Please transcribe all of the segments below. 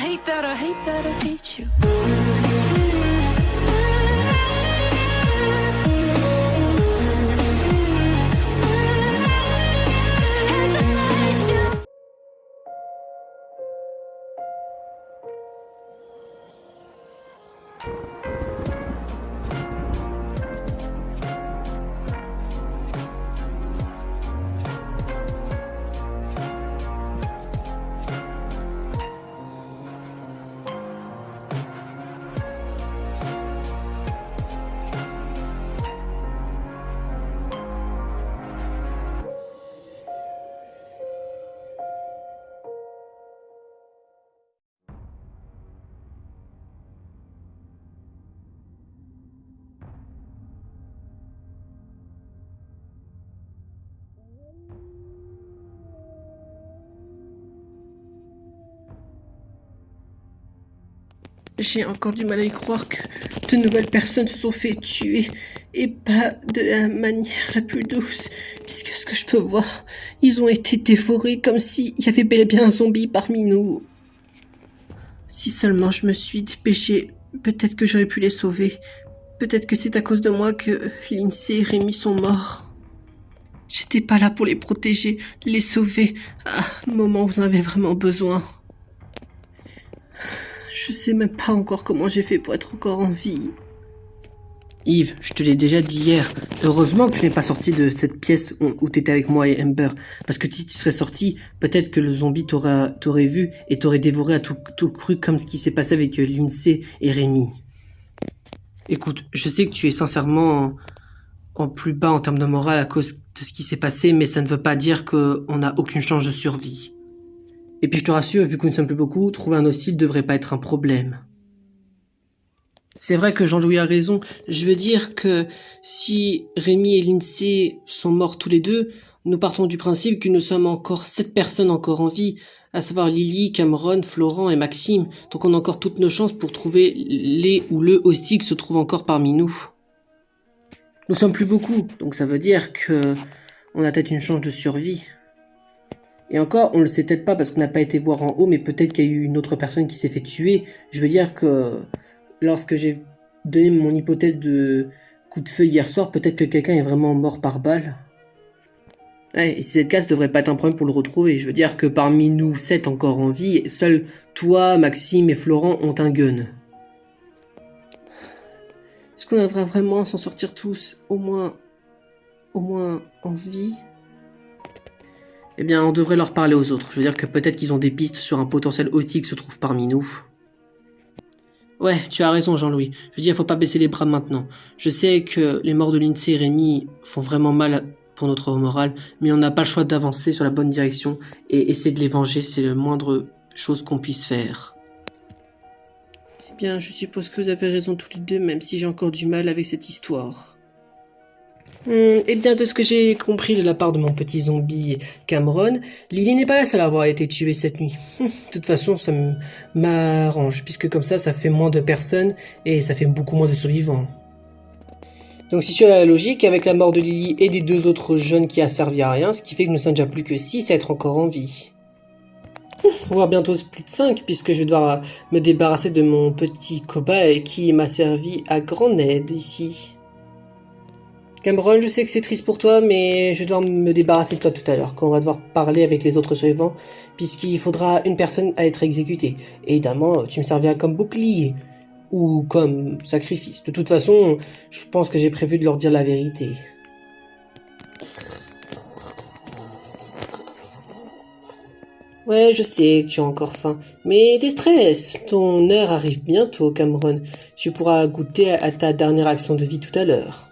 hate that, I hate that, I hate you. And I hate you. J'ai encore du mal à y croire que de nouvelles personnes se sont fait tuer, et pas de la manière la plus douce, puisque ce que je peux voir, ils ont été dévorés comme s'il y avait bel et bien un zombie parmi nous. Si seulement je me suis dépêché, peut-être que j'aurais pu les sauver. Peut-être que c'est à cause de moi que Lindsay et Rémi sont morts. J'étais pas là pour les protéger, les sauver, à un moment où vous en avez vraiment besoin. Je sais même pas encore comment j'ai fait pour être encore en vie. Yves, je te l'ai déjà dit hier. Heureusement que tu n'es pas sorti de cette pièce où t'étais avec moi et Amber. Parce que si tu serais sorti, peut-être que le zombie t'aurait vu et t'aurait dévoré à tout cru comme ce qui s'est passé avec Lindsay et Rémi. Écoute, je sais que tu es sincèrement en plus bas en termes de morale à cause de ce qui s'est passé, mais ça ne veut pas dire qu'on n'a aucune chance de survie. Et puis je te rassure, vu que nous ne sommes plus beaucoup, trouver un hostile devrait pas être un problème. C'est vrai que Jean-Louis a raison. Je veux dire que si Rémi et Lindsay sont morts tous les deux, nous partons du principe que nous sommes encore 7 personnes encore en vie, à savoir Lily, Cameron, Florent et Maxime. Donc on a encore toutes nos chances pour trouver les ou le hostile qui se trouve encore parmi nous. Nous sommes plus beaucoup, donc ça veut dire que on a peut-être une chance de survie. Et encore, on le sait peut-être pas parce qu'on n'a pas été voir en haut, mais peut-être qu'il y a eu une autre personne qui s'est fait tuer. Je veux dire que lorsque j'ai donné mon hypothèse de coup de feu hier soir, peut-être que quelqu'un est vraiment mort par balle. Ouais, et si c'est le cas, ça devrait pas être un problème pour le retrouver. Je veux dire que parmi nous 7 encore en vie, seuls toi, Maxime et Florent ont un gun. Est-ce qu'on devrait vraiment s'en sortir tous, au moins en vie ? Eh bien, on devrait leur parler aux autres. Je veux dire que peut-être qu'ils ont des pistes sur un potentiel hostile qui se trouve parmi nous. Ouais, tu as raison, Jean-Louis. Je veux dire, il faut pas baisser les bras maintenant. Je sais que les morts de Lindsay et Rémi font vraiment mal pour notre morale, mais on n'a pas le choix d'avancer sur la bonne direction et essayer de les venger, c'est la moindre chose qu'on puisse faire. Eh bien, je suppose que vous avez raison tous les deux, même si j'ai encore du mal avec cette histoire. Eh bien, de ce que j'ai compris de la part de mon petit zombie Cameron, Lily n'est pas la seule à avoir été tuée cette nuit. De toute façon, ça m'arrange, puisque comme ça fait moins de personnes et ça fait beaucoup moins de survivants. Donc si tu as la logique, avec la mort de Lily et des 2 autres jeunes qui a servi à rien, ce qui fait que nous sommes déjà plus que 6 à être encore en vie. Voire bientôt plus de 5, puisque je vais devoir me débarrasser de mon petit cobaye qui m'a servi à grande aide ici. Cameron, je sais que c'est triste pour toi, mais je dois me débarrasser de toi tout à l'heure, quand on va devoir parler avec les autres survivants, puisqu'il faudra une personne à être exécutée. Et évidemment, tu me serviras comme bouclier, ou comme sacrifice. De toute façon, je pense que j'ai prévu de leur dire la vérité. Ouais, je sais que tu as encore faim, mais déstresse, ton heure arrive bientôt, Cameron. Tu pourras goûter à ta dernière action de vie tout à l'heure.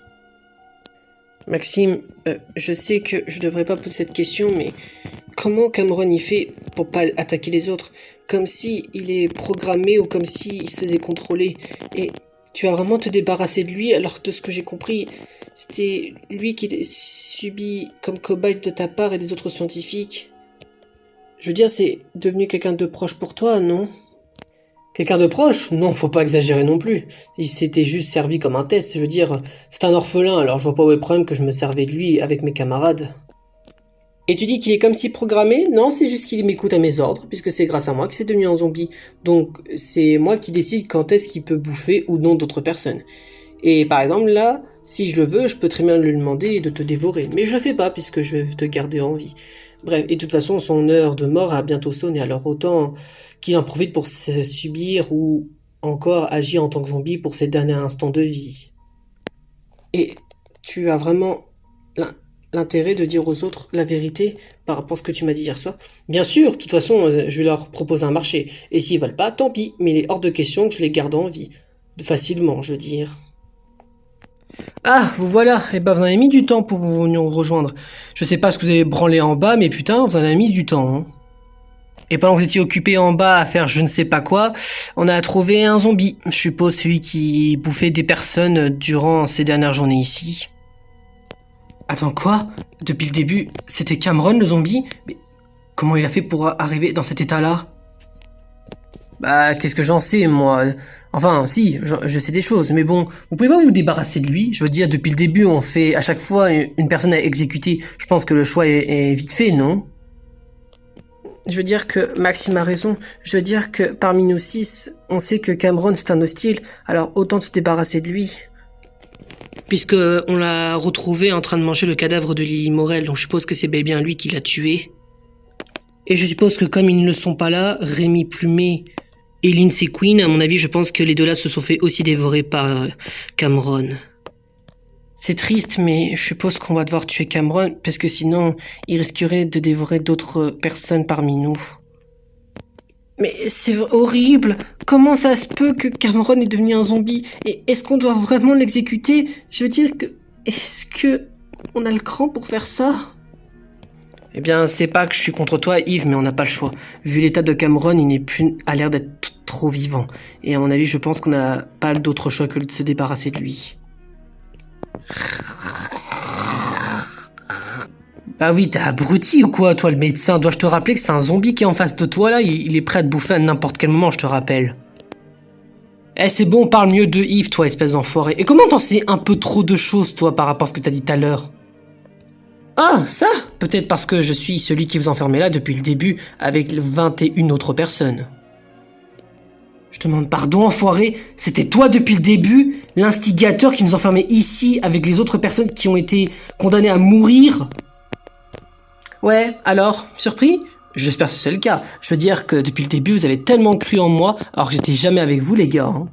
Maxime, je sais que je devrais pas poser cette question, mais comment Cameron y fait pour pas attaquer les autres? Comme si il est programmé ou comme si il se faisait contrôler. Et tu vas vraiment te débarrasser de lui alors que de ce que j'ai compris, c'était lui qui était subi comme cobaye de ta part et des autres scientifiques. Je veux dire, c'est devenu quelqu'un de proche pour toi, non? Quelqu'un de proche? Non, faut pas exagérer non plus. Il s'était juste servi comme un test, je veux dire, c'est un orphelin, alors je vois pas où est le problème que je me servais de lui avec mes camarades. Et tu dis qu'il est comme si programmé? Non, c'est juste qu'il m'écoute à mes ordres, puisque c'est grâce à moi que c'est devenu un zombie. Donc, c'est moi qui décide quand est-ce qu'il peut bouffer ou non d'autres personnes. Et par exemple, là, si je le veux, je peux très bien lui demander de te dévorer. Mais je le fais pas, puisque je veux te garder en vie. Bref, et de toute façon, son heure de mort a bientôt sonné, alors autant qu'il en profite pour se subir ou encore agir en tant que zombie pour ses derniers instants de vie. Et tu as vraiment l'intérêt de dire aux autres la vérité par rapport à ce que tu m'as dit hier soir? Bien sûr, de toute façon, je vais leur proposer un marché. Et s'ils veulent pas, tant pis, mais il est hors de question que je les garde en vie. Facilement, je veux dire. Ah, vous voilà. Eh ben, vous avez mis du temps pour vous nous rejoindre. Je sais pas ce que vous avez branlé en bas, mais putain, vous en avez mis du temps, hein. Et pendant que vous étiez occupé en bas à faire je ne sais pas quoi, on a trouvé un zombie. Je suppose celui qui bouffait des personnes durant ces dernières journées ici. Attends, quoi? Depuis le début, c'était Cameron le zombie? Mais comment il a fait pour arriver dans cet état-là? Bah, qu'est-ce que j'en sais, moi? Enfin, si, je sais des choses, mais bon, vous pouvez pas vous débarrasser de lui? Je veux dire, depuis le début, on fait à chaque fois une personne à exécuter. Je pense que le choix est vite fait, non? Je veux dire que Maxime a raison. Je veux dire que parmi nous 6, on sait que Cameron c'est un hostile, alors autant se débarrasser de lui. Puisque on l'a retrouvé en train de manger le cadavre de Lily Morel, donc je suppose que c'est bel et bien lui qui l'a tué. Et je suppose que comme ils ne sont pas là, Rémi Plumet et Lindsay Queen, à mon avis, je pense que les deux-là se sont fait aussi dévorer par Cameron. C'est triste, mais je suppose qu'on va devoir tuer Cameron, parce que sinon, il risquerait de dévorer d'autres personnes parmi nous. Mais c'est horrible! Comment ça se peut que Cameron est devenu un zombie? Et est-ce qu'on doit vraiment l'exécuter? Je veux dire que... Est-ce que... on a le cran pour faire ça? Eh bien, c'est pas que je suis contre toi, Yves, mais on n'a pas le choix. Vu l'état de Cameron, il n'est plus à l'air d'être trop vivant. Et à mon avis, je pense qu'on n'a pas d'autre choix que de se débarrasser de lui. Bah oui, t'es abruti ou quoi, toi, le médecin? Dois-je te rappeler que c'est un zombie qui est en face de toi, là? Il est prêt à te bouffer à n'importe quel moment, je te rappelle. Eh, c'est bon, parle mieux de Yves, toi, espèce d'enfoiré. Et comment t'en sais un peu trop de choses, toi, par rapport à ce que t'as dit tout à l'heure? Ah, ça? Peut-être parce que je suis celui qui vous enfermait là depuis le début, avec 21 autres personnes. Je te demande pardon, enfoiré, c'était toi depuis le début, l'instigateur qui nous enfermait ici avec les autres personnes qui ont été condamnées à mourir? Ouais, alors, surpris? J'espère que c'est le cas. Je veux dire que depuis le début, vous avez tellement cru en moi, alors que j'étais jamais avec vous, les gars. Hein.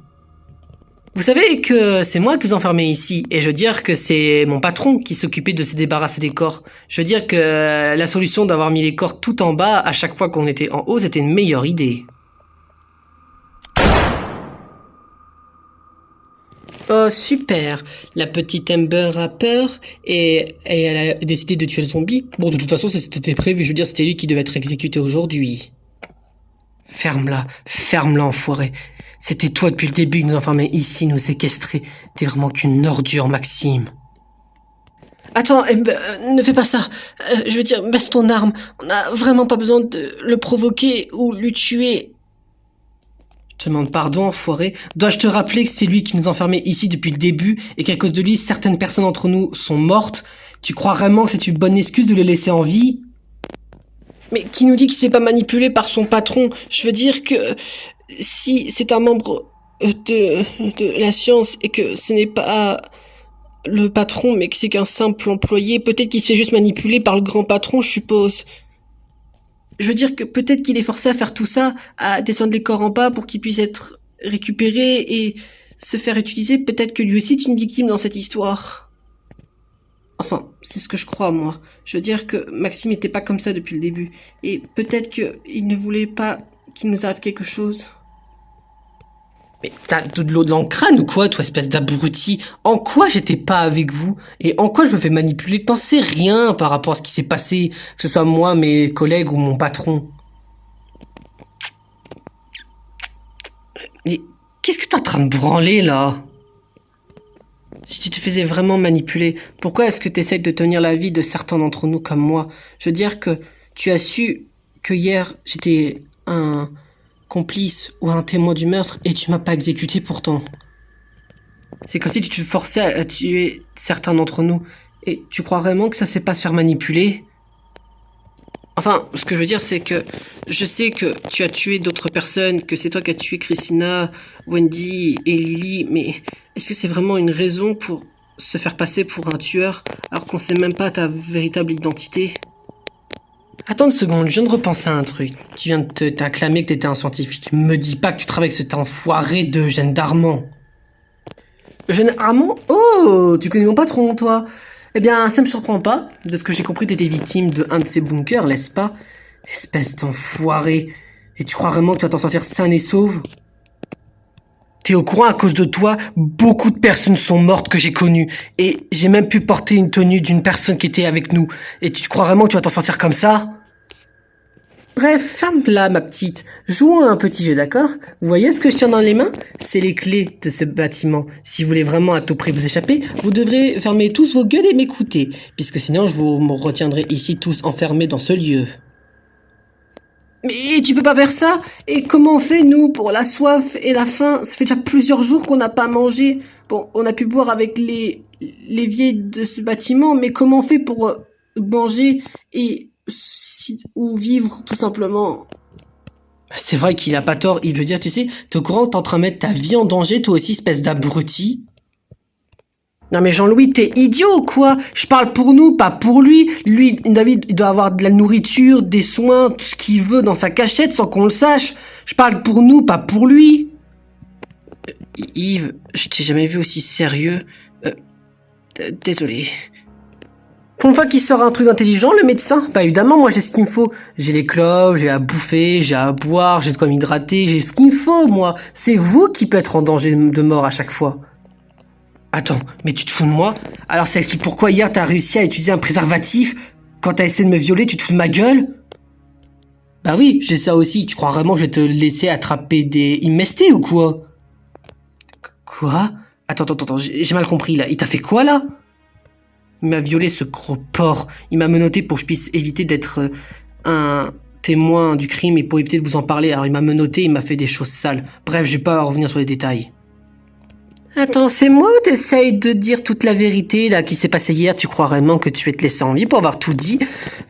Vous savez que c'est moi qui vous enfermez ici, et je veux dire que c'est mon patron qui s'occupait de se débarrasser des corps. Je veux dire que la solution d'avoir mis les corps tout en bas à chaque fois qu'on était en haut, c'était une meilleure idée. Oh super, la petite Amber a peur et elle a décidé de tuer le zombie. Bon, de toute façon, c'était prévu, je veux dire, c'était lui qui devait être exécuté aujourd'hui. Ferme-la, enfoiré. C'était toi depuis le début qui nous enfermait ici, nous séquestrer. T'es vraiment qu'une ordure, Maxime. Attends, Amber, ne fais pas ça. Je veux dire, baisse ton arme. On n'a vraiment pas besoin de le provoquer ou le tuer. Je te demande pardon, enfoiré. Dois-je te rappeler que c'est lui qui nous enfermait ici depuis le début et qu'à cause de lui, certaines personnes d'entre nous sont mortes? Tu crois vraiment que c'est une bonne excuse de les laisser en vie? Mais qui nous dit qu'il s'est pas manipulé par son patron? Je veux dire que si c'est un membre de la science et que ce n'est pas le patron mais que c'est qu'un simple employé, peut-être qu'il se fait juste manipuler par le grand patron, je suppose. Je veux dire que peut-être qu'il est forcé à faire tout ça, à descendre les corps en bas pour qu'ils puissent être récupérés et se faire utiliser. Peut-être que lui aussi est une victime dans cette histoire. Enfin, c'est ce que je crois, moi. Je veux dire que Maxime n'était pas comme ça depuis le début. Et peut-être qu'il ne voulait pas qu'il nous arrive quelque chose. Mais t'as de l'eau dans le crâne ou quoi, toi, espèce d'abruti? En quoi j'étais pas avec vous? Et en quoi je me fais manipuler? T'en sais rien par rapport à ce qui s'est passé, que ce soit moi, mes collègues ou mon patron. Mais qu'est-ce que t'es en train de branler, là? Si tu te faisais vraiment manipuler, pourquoi est-ce que tu essaies de tenir la vie de certains d'entre nous comme moi? Je veux dire que tu as su que hier, j'étais un complice ou un témoin du meurtre et tu m'as pas exécuté pourtant. C'est comme si tu te forçais à tuer certains d'entre nous. Et tu crois vraiment que ça c'est pas se faire manipuler? Enfin, ce que je veux dire, c'est que je sais que tu as tué d'autres personnes, que c'est toi qui as tué Christina, Wendy et Lily, mais est-ce que c'est vraiment une raison pour se faire passer pour un tueur alors qu'on sait même pas ta véritable identité? Attends une seconde, je viens de repenser à un truc. Tu viens de t'acclamer que t'étais un scientifique. Me dis pas que tu travailles avec cet enfoiré de Eugène Darmon. Eugène Darmon? Oh, tu connais mon patron, toi? Eh bien, ça me surprend pas. De ce que j'ai compris, t'étais victime de un de ces bunkers, n'est-ce pas? Espèce d'enfoiré. Et tu crois vraiment que tu vas t'en sortir sain et sauve? T'es au courant, à cause de toi, beaucoup de personnes sont mortes que j'ai connues. Et j'ai même pu porter une tenue d'une personne qui était avec nous. Et tu crois vraiment que tu vas t'en sortir comme ça? Bref, ferme-la, ma petite. Jouons à un petit jeu, d'accord? Vous voyez ce que je tiens dans les mains? C'est les clés de ce bâtiment. Si vous voulez vraiment à tout prix vous échapper, vous devrez fermer tous vos gueules et m'écouter. Puisque sinon, je vous me retiendrai ici tous enfermés dans ce lieu. Mais tu peux pas faire ça? Et comment on fait, nous, pour la soif et la faim? Ça fait déjà plusieurs jours qu'on n'a pas mangé. Bon, on a pu boire avec les vieilles de ce bâtiment, mais comment on fait pour manger et ou vivre, tout simplement? C'est vrai qu'il a pas tort. Il veut dire, tu sais, t'es au courant que t'es en train de mettre ta vie en danger, toi aussi, espèce d'abruti? Non mais Jean-Louis, t'es idiot ou quoi? Je parle pour nous, pas pour lui. Lui, David, il doit avoir de la nourriture, des soins, tout ce qu'il veut dans sa cachette sans qu'on le sache. Je parle pour nous, pas pour lui. Yves, je t'ai jamais vu aussi sérieux. Désolé. Pour une fois qu'il sort un truc intelligent, le médecin, bah évidemment, moi j'ai ce qu'il me faut. J'ai les clopes, j'ai à bouffer, j'ai à boire, j'ai de quoi m'hydrater, j'ai ce qu'il me faut, moi. C'est vous qui peut être en danger de mort à chaque fois. Attends, mais tu te fous de moi? Alors ça explique pourquoi hier t'as réussi à utiliser un préservatif? Quand t'as essayé de me violer, tu te fous de ma gueule? Bah oui, j'ai ça aussi. Tu crois vraiment que je vais te laisser attraper des IMST ou quoi? Quoi? Attends, j'ai mal compris là. Il t'a fait quoi là? Il m'a violé, ce gros porc. Il m'a menotté pour que je puisse éviter d'être un témoin du crime et pour éviter de vous en parler. Alors il m'a menotté, il m'a fait des choses sales. Bref, je vais pas revenir sur les détails. Attends, c'est moi ou t'essayes de dire toute la vérité là qui s'est passé hier? Tu crois vraiment que tu vas te laisser en vie pour avoir tout dit?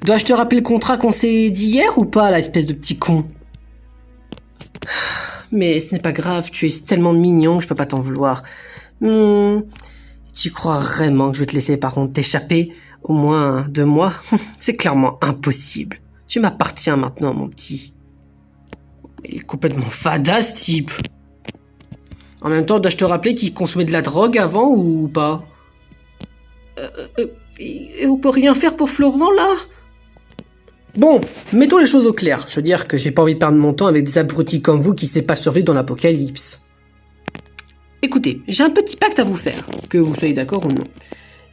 Dois-je te rappeler le contrat qu'on s'est dit hier ou pas, là, espèce de petit con? Mais ce n'est pas grave, tu es tellement mignon que je peux pas t'en vouloir. Tu crois vraiment que je vais te laisser par contre t'échapper au moins 2 mois? C'est clairement impossible. Tu m'appartiens maintenant, mon petit. Il est complètement fada, ce type. En même temps, dois-je te rappeler qu'il consommait de la drogue avant ou pas? Et on peut rien faire pour Florent, là? Bon, mettons les choses au clair. Je veux dire que j'ai pas envie de perdre mon temps avec des abrutis comme vous qui ne savent pas survivre dans l'apocalypse. Écoutez, j'ai un petit pacte à vous faire, que vous soyez d'accord ou non.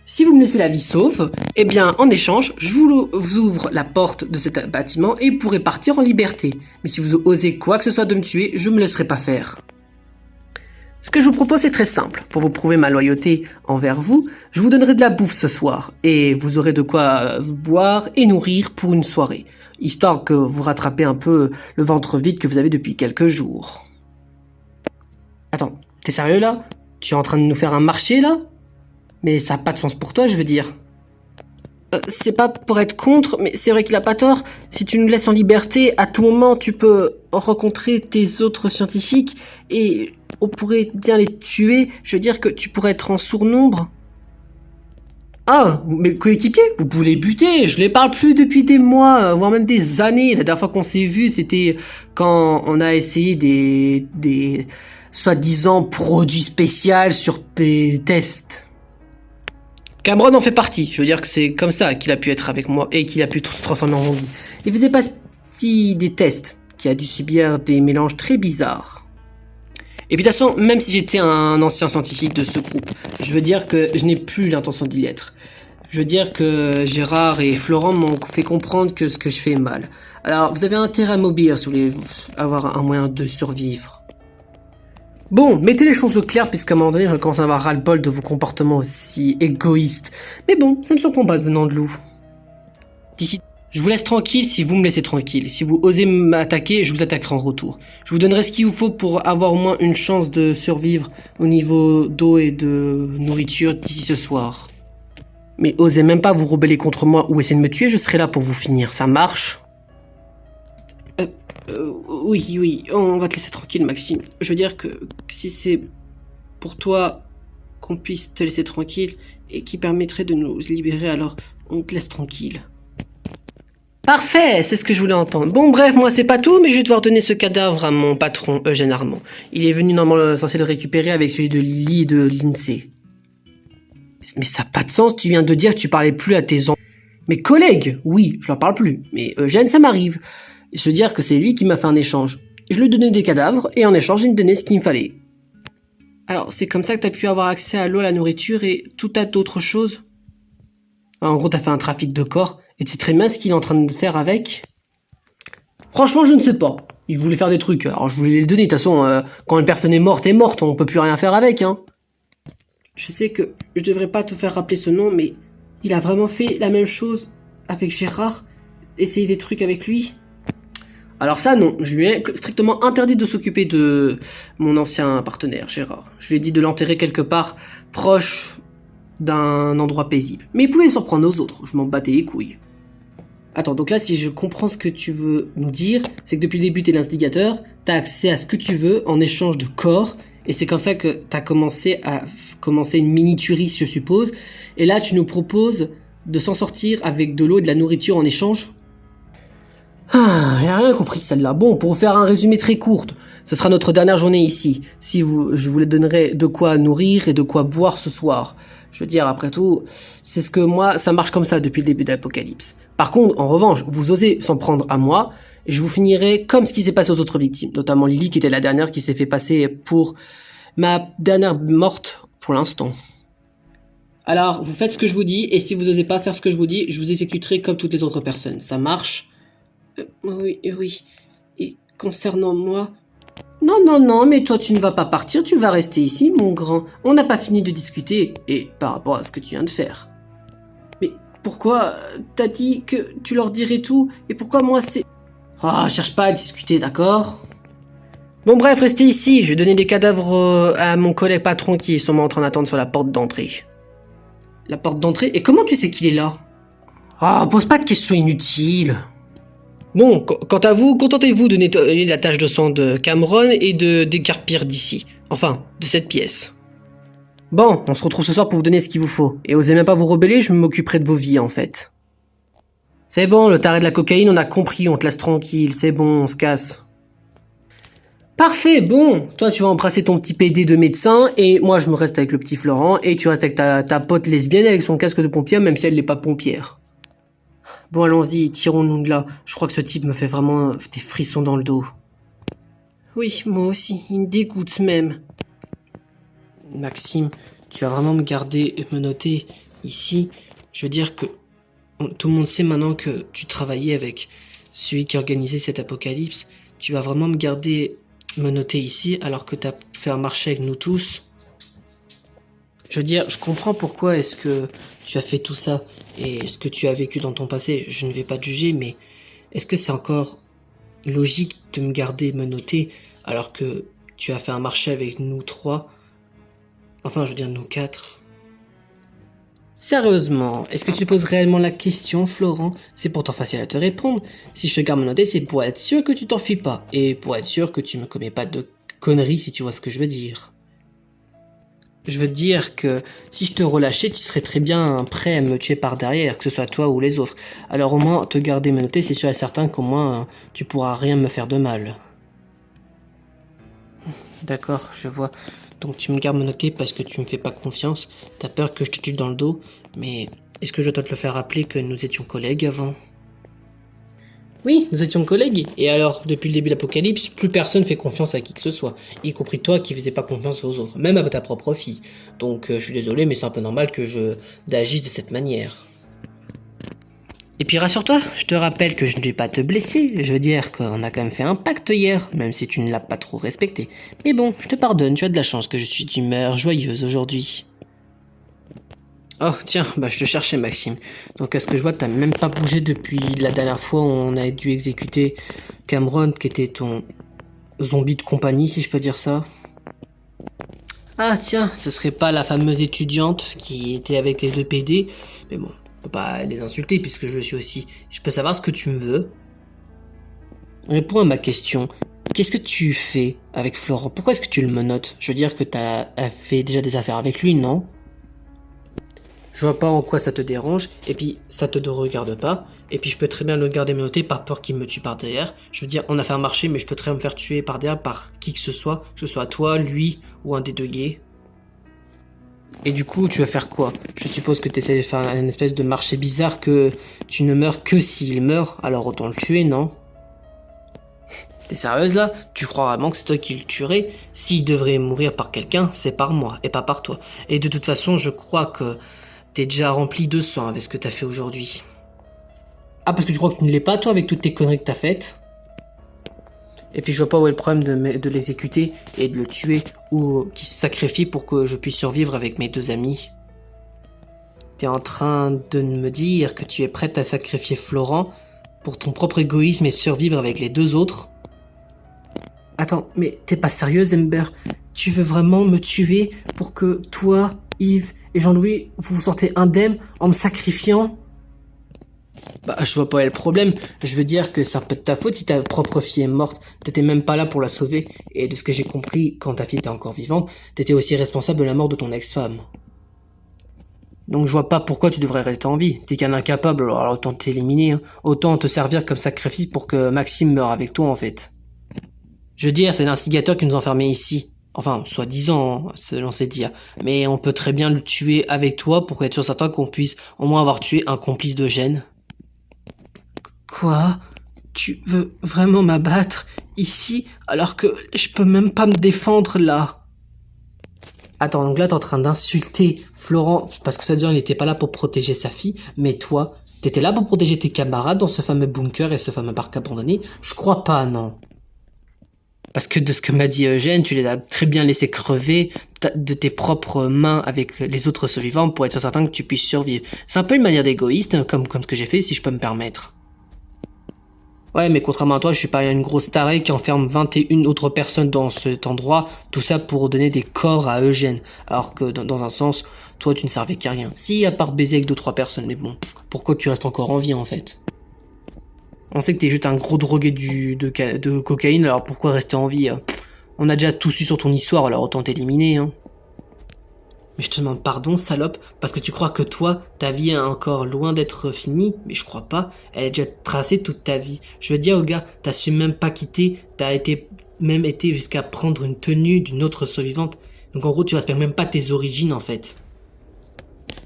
Si vous me laissez la vie sauve, eh bien, en échange, je vous ouvre la porte de cet bâtiment et vous pourrez partir en liberté. Mais si vous osez quoi que ce soit de me tuer, je me laisserai pas faire. Ce que je vous propose est très simple. Pour vous prouver ma loyauté envers vous, je vous donnerai de la bouffe ce soir. Et vous aurez de quoi boire et nourrir pour une soirée. Histoire que vous rattrapez un peu le ventre vide que vous avez depuis quelques jours. Attends, t'es sérieux là? Tu es en train de nous faire un marché là? Mais ça n'a pas de sens pour toi, je veux dire. C'est pas pour être contre, mais c'est vrai qu'il a pas tort. Si tu nous laisses en liberté, à tout moment, tu peux rencontrer tes autres scientifiques et on pourrait bien les tuer. Je veux dire que tu pourrais être en sourd nombre. Ah, mes coéquipiers, vous pouvez les buter. Je les parle plus depuis des mois, voire même des années. La dernière fois qu'on s'est vu, c'était quand on a essayé des soi-disant produits spéciaux sur des tests. Cameron en fait partie. Je veux dire que c'est comme ça qu'il a pu être avec moi et qu'il a pu se transformer en zombie. Il faisait partie des tests, qui a dû subir des mélanges très bizarres. Et puis de toute façon, même si j'étais un ancien scientifique de ce groupe, je veux dire que je n'ai plus l'intention d'y être. Je veux dire que Gérard et Florent m'ont fait comprendre que ce que je fais est mal. Alors, vous avez intérêt à m'obéir si vous voulez avoir un moyen de survivre. Bon, mettez les choses au clair, puisqu'à un moment donné, je commence à avoir ras-le-bol de vos comportements aussi égoïstes. Mais bon, ça ne me surprend pas venant de loup. D'ici, je vous laisse tranquille si vous me laissez tranquille. Si vous osez m'attaquer, je vous attaquerai en retour. Je vous donnerai ce qu'il vous faut pour avoir au moins une chance de survivre au niveau d'eau et de nourriture d'ici ce soir. Mais osez même pas vous rebeller contre moi ou essayer de me tuer, je serai là pour vous finir. Ça marche? Oui, on va te laisser tranquille, Maxime. Je veux dire que si c'est pour toi qu'on puisse te laisser tranquille et qui permettrait de nous libérer, alors on te laisse tranquille. Parfait, c'est ce que je voulais entendre. Bon, bref, moi c'est pas tout, mais je vais devoir donner ce cadavre à mon patron, Eugène Armand. Il est venu normalement censé le récupérer avec celui de Lily et de Lindsay. Mais ça n'a pas de sens, tu viens de dire que tu parlais plus à tes mes collègues, oui, je leur parle plus. Mais Eugène, ça m'arrive. Se dire que c'est lui qui m'a fait un échange. Je lui ai donné des cadavres et en échange, il me donnait ce qu'il me fallait. Alors, c'est comme ça que t'as pu avoir accès à l'eau, à la nourriture et tout tas d'autres choses? En gros, t'as fait un trafic de corps et tu sais très bien ce qu'il est en train de faire avec? Franchement, je ne sais pas. Il voulait faire des trucs, alors je voulais les donner. De toute façon, quand une personne est morte, on peut plus rien faire avec, hein. Je sais que je devrais pas te faire rappeler ce nom, mais il a vraiment fait la même chose avec Gérard? Essayer des trucs avec lui? Alors ça, non. Je lui ai strictement interdit de s'occuper de mon ancien partenaire, Gérard. Je lui ai dit de l'enterrer quelque part proche d'un endroit paisible. Mais il pouvait s'en prendre aux autres. Je m'en battais les couilles. Attends, donc là, si je comprends ce que tu veux nous dire, c'est que depuis le début, t'es l'instigateur, t'as accès à ce que tu veux en échange de corps, et c'est comme ça que t'as commencé une mini-tuerie, je suppose, et là, tu nous proposes de s'en sortir avec de l'eau et de la nourriture en échange? Ah, j'ai rien compris celle-là. Bon, pour faire un résumé très court, ce sera notre dernière journée ici. Je vous donnerai de quoi nourrir et de quoi boire ce soir. Je veux dire, après tout, c'est ce que moi, ça marche comme ça depuis le début de l'Apocalypse. Par contre, en revanche, vous osez s'en prendre à moi, et je vous finirai comme ce qui s'est passé aux autres victimes, notamment Lily qui était la dernière qui s'est fait passer pour ma dernière morte pour l'instant. Alors, vous faites ce que je vous dis, et si vous osez pas faire ce que je vous dis, je vous exécuterai comme toutes les autres personnes. Ça marche? Oui. Et concernant moi... Non, mais toi tu ne vas pas partir, tu vas rester ici, mon grand. On n'a pas fini de discuter, et par rapport à ce que tu viens de faire. Mais pourquoi t'as dit que tu leur dirais tout, et pourquoi moi c'est... Ah, cherche pas à discuter, d'accord? Bon bref, restez ici, je vais donner des cadavres à mon collègue patron qui est sûrement en train d'attendre sur la porte d'entrée. La porte d'entrée? Et comment tu sais qu'il est là? Ah, pose pas de questions inutiles. Bon, quant à vous, contentez-vous de nettoyer la tache de sang de Cameron et de décarpir d'ici. Enfin, de cette pièce. Bon, on se retrouve ce soir pour vous donner ce qu'il vous faut. Et osez même pas vous rebeller, je m'occuperai de vos vies en fait. C'est bon, le taré de la cocaïne, on a compris, on te laisse tranquille, c'est bon, on se casse. Parfait, bon, toi tu vas embrasser ton petit PD de médecin, et moi je me reste avec le petit Florent, et tu restes avec ta pote lesbienne avec son casque de pompière, même si elle n'est pas pompière. Bon, allons-y, tirons-nous de là. Je crois que ce type me fait vraiment des frissons dans le dos. Oui, moi aussi, il me dégoûte même. Maxime, tu vas vraiment me garder et me noter ici. Je veux dire que tout le monde sait maintenant que tu travaillais avec celui qui organisait cet apocalypse. Tu vas vraiment me garder, me noter ici, alors que tu as fait un marché avec nous tous. Je veux dire, je comprends pourquoi est-ce que tu as fait tout ça et ce que tu as vécu dans ton passé. Je ne vais pas te juger, mais est-ce que c'est encore logique de me garder, me noter, alors que tu as fait un marché avec nous trois? Enfin, je veux dire, nous quatre. Sérieusement, est-ce que tu te poses réellement la question, Florent? C'est pourtant facile à te répondre. Si je te garde me noter, c'est pour être sûr que tu t'enfuis pas. Et pour être sûr que tu me commets pas de conneries, si tu vois ce que je veux dire. Je veux dire que si je te relâchais, tu serais très bien prêt à me tuer par derrière, que ce soit toi ou les autres. Alors au moins, te garder me noter, c'est sûr et certain qu'au moins, tu pourras rien me faire de mal. D'accord, je vois. Donc tu me gardes me noter parce que tu me fais pas confiance. T'as peur que je te tue dans le dos. Mais est-ce que je dois te le faire rappeler que nous étions collègues avant? Oui, nous étions collègues. Et alors, depuis le début de l'Apocalypse, plus personne fait confiance à qui que ce soit. Y compris toi qui faisais pas confiance aux autres. Même à ta propre fille. Donc je suis désolé, mais c'est un peu normal que d'agisse de cette manière. Et puis rassure-toi, je te rappelle que je ne vais pas te blesser. Je veux dire qu'on a quand même fait un pacte hier, même si tu ne l'as pas trop respecté. Mais bon, je te pardonne, tu as de la chance que je suis d'humeur joyeuse aujourd'hui. Oh tiens, bah je te cherchais Maxime. Donc à ce que je vois, t'as même pas bougé depuis la dernière fois où on a dû exécuter Cameron, qui était ton zombie de compagnie, si je peux dire ça. Ah tiens, ce serait pas la fameuse étudiante qui était avec les deux PD. Mais bon, on peut pas les insulter puisque je le suis aussi. Je peux savoir ce que tu me veux? Réponds à ma question. Qu'est-ce que tu fais avec Florent? Pourquoi est-ce que tu le menottes? Je veux dire que t'as fait déjà des affaires avec lui, non? Je vois pas en quoi ça te dérange, et puis ça te regarde pas, et puis je peux très bien le garder menotté par peur qu'il me tue par derrière. Je veux dire, on a fait un marché, mais je peux très bien me faire tuer par derrière par qui que ce soit toi, lui, ou un des deux gays. Et du coup, tu vas faire quoi? Je suppose que tu essaies de faire une espèce de marché bizarre que tu ne meurs que s'il meurt, alors autant le tuer, non? T'es sérieuse là? Tu crois vraiment que c'est toi qui le tuerais? S'il devrait mourir par quelqu'un, c'est par moi, et pas par toi. Et de toute façon, je crois que t'es déjà rempli de sang avec ce que t'as fait aujourd'hui. Ah, parce que tu crois que tu ne l'es pas, toi, avec toutes tes conneries que t'as faites? Et puis je vois pas où est le problème de l'exécuter et de le tuer, ou qu'il se sacrifie pour que je puisse survivre avec mes deux amis. T'es en train de me dire que tu es prête à sacrifier Florent pour ton propre égoïsme et survivre avec les deux autres? Attends, mais t'es pas sérieuse, Ember? Tu veux vraiment me tuer pour que toi, Yves et Jean-Louis, vous vous sortez indemne en me sacrifiant? Bah, je vois pas où est le problème. Je veux dire que c'est un peu de ta faute si ta propre fille est morte. T'étais même pas là pour la sauver. Et de ce que j'ai compris, quand ta fille était encore vivante, t'étais aussi responsable de la mort de ton ex-femme. Donc je vois pas pourquoi tu devrais rester en vie. T'es qu'un incapable, alors autant t'éliminer. Hein. Autant te servir comme sacrifice pour que Maxime meure avec toi, en fait. Je veux dire, c'est l'instigateur qui nous enfermait ici. Enfin, soi-disant, selon ses dires. Mais on peut très bien le tuer avec toi pour être sûr certain qu'on puisse au moins avoir tué un complice de gêne. Quoi? Tu veux vraiment m'abattre ici alors que je peux même pas me défendre là? Attends, donc là t'es en train d'insulter Florent parce que ça veut dire il n'était pas là pour protéger sa fille, mais toi, t'étais là pour protéger tes camarades dans ce fameux bunker et ce fameux parc abandonné? Je crois pas, non. Parce que de ce que m'a dit Eugène, tu les as très bien laissés crever de tes propres mains avec les autres survivants pour être certain que tu puisses survivre. C'est un peu une manière d'égoïste, comme ce que j'ai fait, si je peux me permettre. Ouais, mais contrairement à toi, je suis pas une grosse tarée qui enferme 21 autres personnes dans cet endroit, tout ça pour donner des corps à Eugène. Alors que dans un sens, toi tu ne servais qu'à rien. Si, à part baiser avec 2-3 personnes, mais bon, pourquoi tu restes encore en vie en fait? On sait que t'es juste un gros drogué de cocaïne, alors pourquoi rester en vie? On a déjà tout su sur ton histoire, alors autant t'éliminer, hein. Mais je te demande pardon, salope, parce que tu crois que toi, ta vie est encore loin d'être finie, mais je crois pas, elle est déjà tracée toute ta vie. Je veux dire, au gars, t'as su même pas quitter, même été jusqu'à prendre une tenue d'une autre survivante. Donc en gros, tu respectes même pas tes origines, en fait.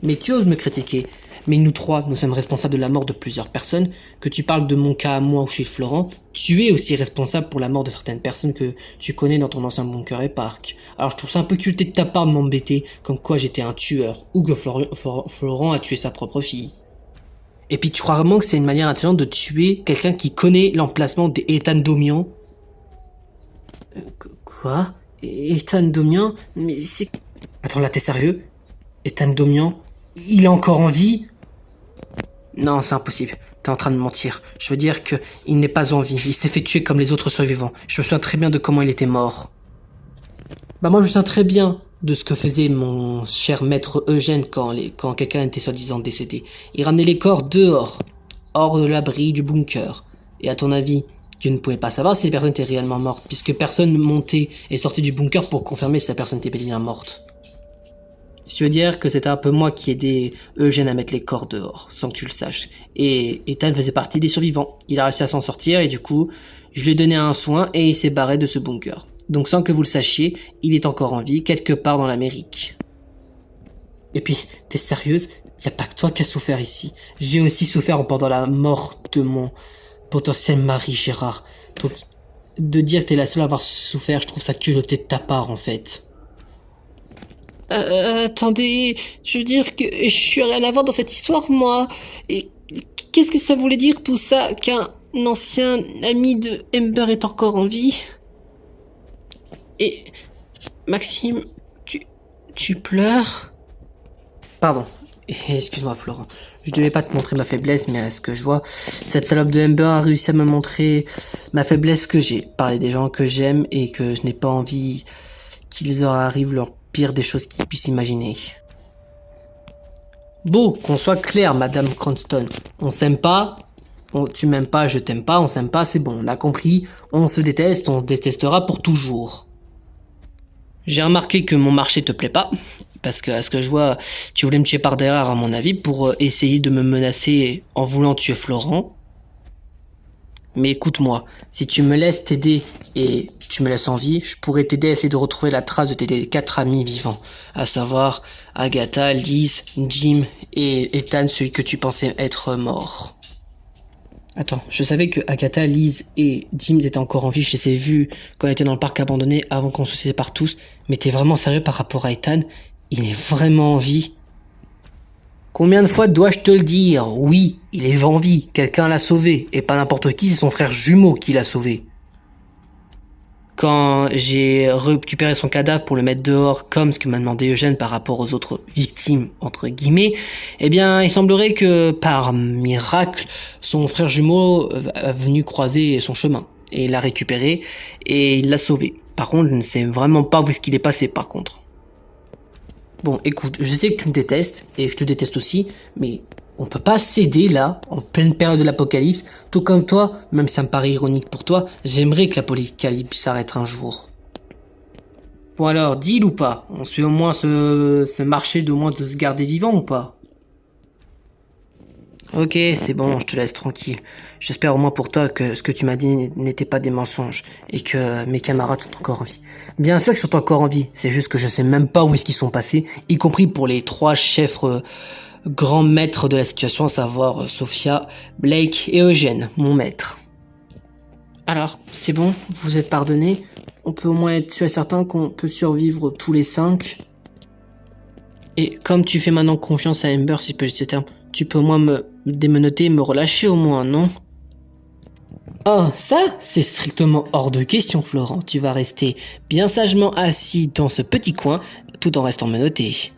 Mais tu oses me critiquer. Mais nous trois, nous sommes responsables de la mort de plusieurs personnes. Que tu parles de mon cas à moi ou chez Florent, tu es aussi responsable pour la mort de certaines personnes que tu connais dans ton ancien bunker et parc. Alors je trouve ça un peu culté de ta part de m'embêter, comme quoi j'étais un tueur, ou que Florent a tué sa propre fille. Et puis tu crois vraiment que c'est une manière intelligente de tuer quelqu'un qui connaît l'emplacement des Ethan Domian? Quoi? Ethan Domian? Mais c'est... Attends, là t'es sérieux? Ethan Domian? Il est encore en vie? Non, c'est impossible. T'es en train de mentir. Je veux dire que il n'est pas en vie. Il s'est fait tuer comme les autres survivants. Je me souviens très bien de comment il était mort. Bah moi je me souviens très bien de ce que faisait mon cher maître Eugène quand quelqu'un était soi-disant décédé. Il ramenait les corps dehors, hors de l'abri du bunker. Et à ton avis, tu ne pouvais pas savoir si les personnes étaient réellement mortes, puisque personne ne montait et sortait du bunker pour confirmer si la personne était bien morte. Si tu veux dire que c'était un peu moi qui aidais Eugène à mettre les corps dehors, sans que tu le saches. Et Ethan faisait partie des survivants. Il a réussi à s'en sortir et du coup, je lui ai donné un soin et il s'est barré de ce bunker. Donc sans que vous le sachiez, il est encore en vie, quelque part dans l'Amérique. Et puis, t'es sérieuse? Y a pas que toi qui as souffert ici. J'ai aussi souffert pendant la mort de mon potentiel mari Gérard. Donc, de dire que t'es la seule à avoir souffert, je trouve ça culotté de ta part en fait. Attendez, je veux dire que je suis rien à voir dans cette histoire, moi. Et qu'est-ce que ça voulait dire tout ça, qu'un ancien ami de Ember est encore en vie? Et Maxime, tu pleures? Pardon. Excuse-moi, Florent. Je devais pas te montrer ma faiblesse, mais à ce que je vois, cette salope de Ember a réussi à me montrer ma faiblesse que j'ai. Parler des gens que j'aime et que je n'ai pas envie qu'ils arrivent leur pire des choses qu'ils puissent imaginer. Bon, qu'on soit clair, Madame Cranston. On s'aime pas, tu m'aimes pas, je t'aime pas, on s'aime pas, c'est bon, on a compris. On se déteste, on se détestera pour toujours. J'ai remarqué que mon marché te plaît pas, parce que à ce que je vois, tu voulais me tuer par derrière à mon avis pour essayer de me menacer en voulant tuer Florent. Mais écoute-moi, si tu me laisses t'aider et tu me laisses en vie, je pourrais t'aider à essayer de retrouver la trace de tes 4 amis vivants, à savoir Agatha, Liz, Jim et Ethan, celui que tu pensais être mort. Attends, je savais que Agatha, Liz et Jim étaient encore en vie, je les ai vus quand on était dans le parc abandonné avant qu'on se sépare tous, mais t'es vraiment sérieux par rapport à Ethan? Il est vraiment en vie? Combien de fois dois-je te le dire? Oui, il est en vie, quelqu'un l'a sauvé, et pas n'importe qui, c'est son frère jumeau qui l'a sauvé. Quand j'ai récupéré son cadavre pour le mettre dehors, comme ce que m'a demandé Eugène par rapport aux autres victimes, entre guillemets, eh bien, il semblerait que, par miracle, son frère jumeau a venu croiser son chemin, et il l'a récupéré, et il l'a sauvé. Par contre, je ne sais vraiment pas où est-ce qu'il est passé, par contre. Bon, écoute, je sais que tu me détestes, et je te déteste aussi, mais on peut pas céder là, en pleine période de l'apocalypse. Tout comme toi, même si ça me paraît ironique pour toi, j'aimerais que l'apocalypse s'arrête un jour. Bon alors, deal ou pas? On se fait au moins ce marché de moins de se garder vivant ou pas? Ok, c'est bon, je te laisse tranquille. J'espère au moins pour toi que ce que tu m'as dit n'était pas des mensonges et que mes camarades sont encore en vie. Bien sûr qu'ils sont encore en vie, c'est juste que je sais même pas où est-ce qu'ils sont passés, y compris pour les 3 chefs grands maîtres de la situation, à savoir Sophia, Blake et Eugène, mon maître. Alors, c'est bon, vous êtes pardonnés. On peut au moins être sûr et certain qu'on peut survivre tous les 5. Et comme tu fais maintenant confiance à Amber, si je peux utiliser ce terme, tu peux au moins me démenoter, me relâcher au moins, non? Oh, ça, c'est strictement hors de question, Florent. Tu vas rester bien sagement assis dans ce petit coin, tout en restant menotté.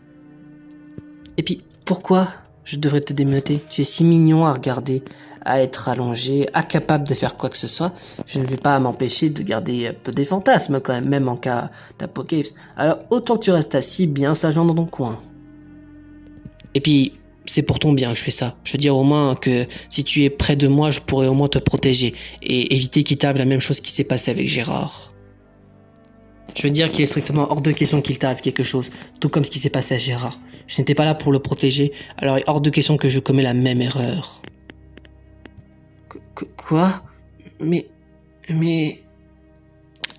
Et puis, pourquoi je devrais te démenoter? Tu es si mignon à regarder, à être allongé, incapable de faire quoi que ce soit. Je ne vais pas m'empêcher de garder un peu des fantasmes quand même en cas d'apocalypse. Alors, autant que tu restes assis bien sagement dans ton coin. Et puis, c'est pour ton bien que je fais ça. Je veux dire au moins que si tu es près de moi, je pourrais au moins te protéger et éviter qu'il t'arrive la même chose qui s'est passé avec Gérard. Je veux dire qu'il est strictement hors de question qu'il t'arrive quelque chose, tout comme ce qui s'est passé à Gérard. Je n'étais pas là pour le protéger, alors il est hors de question que je commets la même erreur. Quoi? Mais...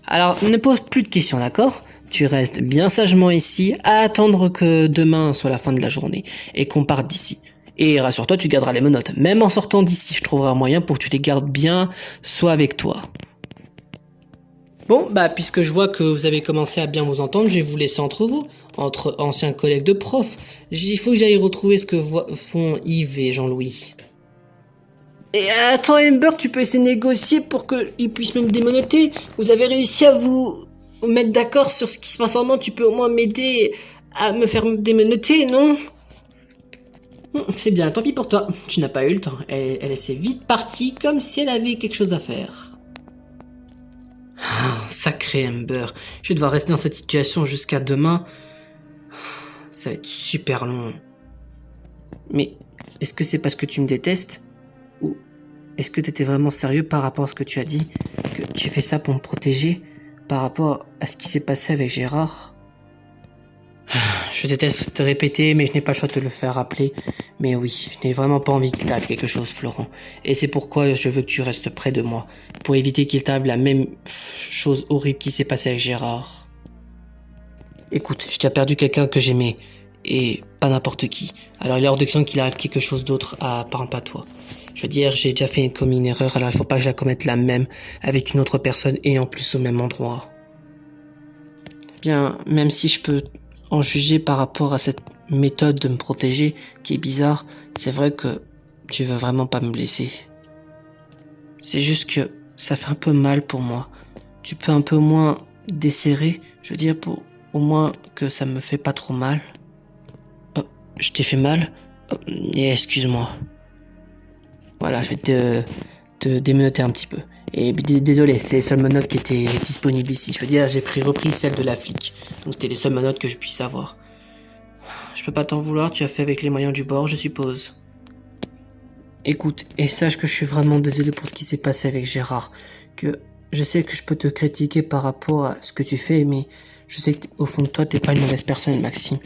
Alors, ne pose plus de questions, d'accord? Tu restes bien sagement ici à attendre que demain soit la fin de la journée et qu'on parte d'ici. Et rassure-toi, tu garderas les menottes. Même en sortant d'ici, je trouverai un moyen pour que tu les gardes bien, soit avec toi. Bon, bah puisque je vois que vous avez commencé à bien vous entendre, je vais vous laisser entre vous, entre anciens collègues de prof. Il faut que j'aille retrouver ce que font Yves et Jean-Louis. Et attends, Amber, tu peux essayer de négocier pour qu'ils puissent me démonéter. Vous avez réussi à vous mettre d'accord sur ce qui se passe en moi. Tu peux au moins m'aider à me faire démonéter, non? C'est bien, tant pis pour toi. Tu n'as pas eu le temps. Elle s'est vite partie comme si elle avait quelque chose à faire. Sacré Amber. Je vais devoir rester dans cette situation jusqu'à demain. Ça va être super long. Mais est-ce que c'est parce que tu me détestes? Ou est-ce que tu étais vraiment sérieux par rapport à ce que tu as dit? Que tu fais ça pour me protéger par rapport à ce qui s'est passé avec Gérard? Je déteste te répéter, mais je n'ai pas le choix de te le faire rappeler. Mais oui, je n'ai vraiment pas envie qu'il t'arrive quelque chose, Florent. Et c'est pourquoi je veux que tu restes près de moi, pour éviter qu'il t'arrive la même chose horrible qui s'est passée avec Gérard. Écoute, je t'ai perdu quelqu'un que j'aimais, et pas n'importe qui. Alors il est hors de question qu'il arrive quelque chose d'autre à part pas toi. Je veux dire, j'ai déjà commis une erreur, alors il faut pas que je la commette la même avec une autre personne et en plus au même endroit. Bien, même si je peux en juger par rapport à cette méthode de me protéger qui est bizarre, c'est vrai que tu veux vraiment pas me blesser. C'est juste que ça fait un peu mal pour moi. Tu peux un peu moins desserrer, je veux dire, pour au moins que ça me fait pas trop mal. Oh, je t'ai fait mal? Oh, et excuse-moi. Voilà, je vais te démenoter un petit peu. Et désolé, c'était les seules menottes qui étaient disponibles ici. Je veux dire, j'ai repris celle de la flic. Donc c'était les seules menottes que je puisse avoir. Je peux pas t'en vouloir, tu as fait avec les moyens du bord, je suppose. Écoute, et sache que je suis vraiment désolé pour ce qui s'est passé avec Gérard. Que je sais que je peux te critiquer par rapport à ce que tu fais, mais je sais qu'au fond de toi, t'es pas une mauvaise personne, Maxime.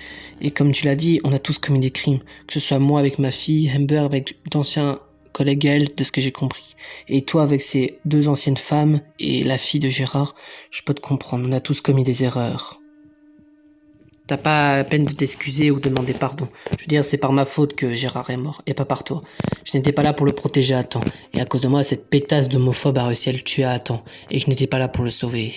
Et comme tu l'as dit, on a tous commis des crimes. Que ce soit moi avec ma fille, Amber avec d'anciens collègues à elle, de ce que j'ai compris. Et toi avec ces deux anciennes femmes et la fille de Gérard, je peux te comprendre, on a tous commis des erreurs. T'as pas la peine de t'excuser ou de demander pardon. Je veux dire, c'est par ma faute que Gérard est mort, et pas par toi. Je n'étais pas là pour le protéger à temps, et à cause de moi, cette pétasse d'homophobe a réussi à le tuer à temps, et je n'étais pas là pour le sauver.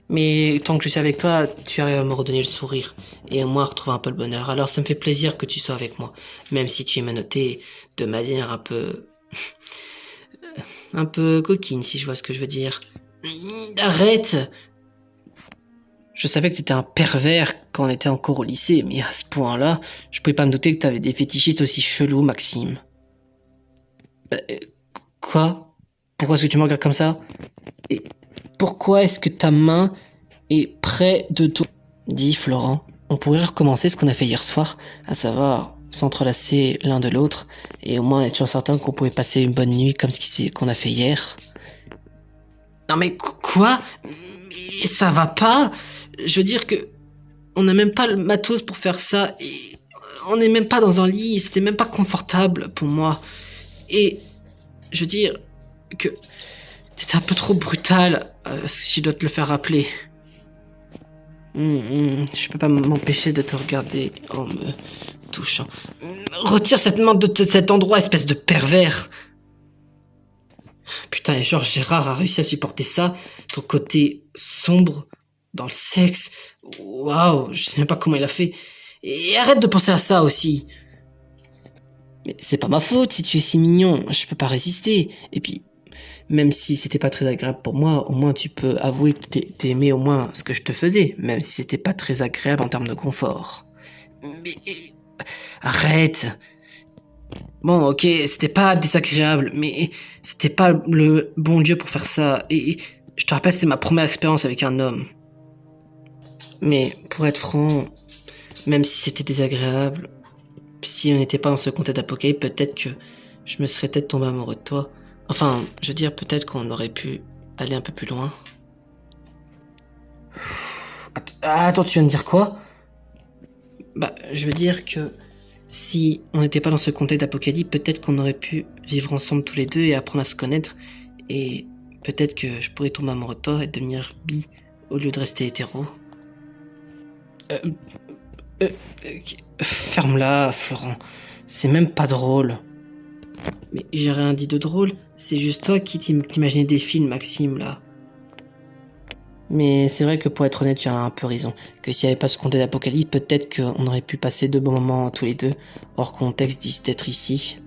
Mais tant que je suis avec toi, tu arrives à me redonner le sourire, et à moi retrouver un peu le bonheur. Alors ça me fait plaisir que tu sois avec moi, même si tu es menotté de manière un peu... un peu coquine, si je vois ce que je veux dire. Arrête! Je savais que t'étais un pervers quand on était encore au lycée, mais à ce point-là, je pouvais pas me douter que t'avais des fétichistes aussi chelous, Maxime. Quoi? Pourquoi est-ce que tu me regardes comme ça? Et pourquoi est-ce que ta main est près de toi? Dis, Florent, on pourrait recommencer ce qu'on a fait hier soir, à savoir s'entrelacer l'un de l'autre, et au moins être sûr certain qu'on pouvait passer une bonne nuit comme qu'on a fait hier. Non mais quoi? Mais ça va pas? Je veux dire que on n'a même pas le matos pour faire ça et on n'est même pas dans un lit, c'était même pas confortable pour moi. Et je veux dire que c'était un peu trop brutal, si je dois te le faire rappeler. Je peux pas m'empêcher de te regarder en me touchant. Retire cette main de cet endroit, espèce de pervers. Putain, et genre Gérard a réussi à supporter ça, ton côté sombre dans le sexe. Waouh, je sais même pas comment il a fait. Et arrête de penser à ça aussi. Mais c'est pas ma faute si tu es si mignon, je peux pas résister. Et puis, même si c'était pas très agréable pour moi, au moins tu peux avouer que t'aimais au moins ce que je te faisais, même si c'était pas très agréable en termes de confort. Mais... arrête. Bon, ok, c'était pas désagréable, mais c'était pas le bon Dieu pour faire ça. Et je te rappelle, c'était ma première expérience avec un homme. Mais pour être franc, même si c'était désagréable, si on n'était pas dans ce contexte d'apocalypse, peut-être que je me serais peut-être tombé amoureux de toi. Enfin, je veux dire, peut-être qu'on aurait pu aller un peu plus loin. Attends, tu viens de dire quoi? Bah, je veux dire que si on n'était pas dans ce contexte d'apocalypse, peut-être qu'on aurait pu vivre ensemble tous les deux et apprendre à se connaître. Et peut-être que je pourrais tomber amoureux de toi et devenir bi au lieu de rester hétéro. Ferme-la, Florent. C'est même pas drôle. Mais j'ai rien dit de drôle. C'est juste toi qui t'imaginais des films, Maxime, là. Mais c'est vrai que pour être honnête, tu as un peu raison. Que s'il n'y avait pas ce contexte d'apocalypse, peut-être qu'on aurait pu passer de bons moments tous les deux, hors contexte d'être ici.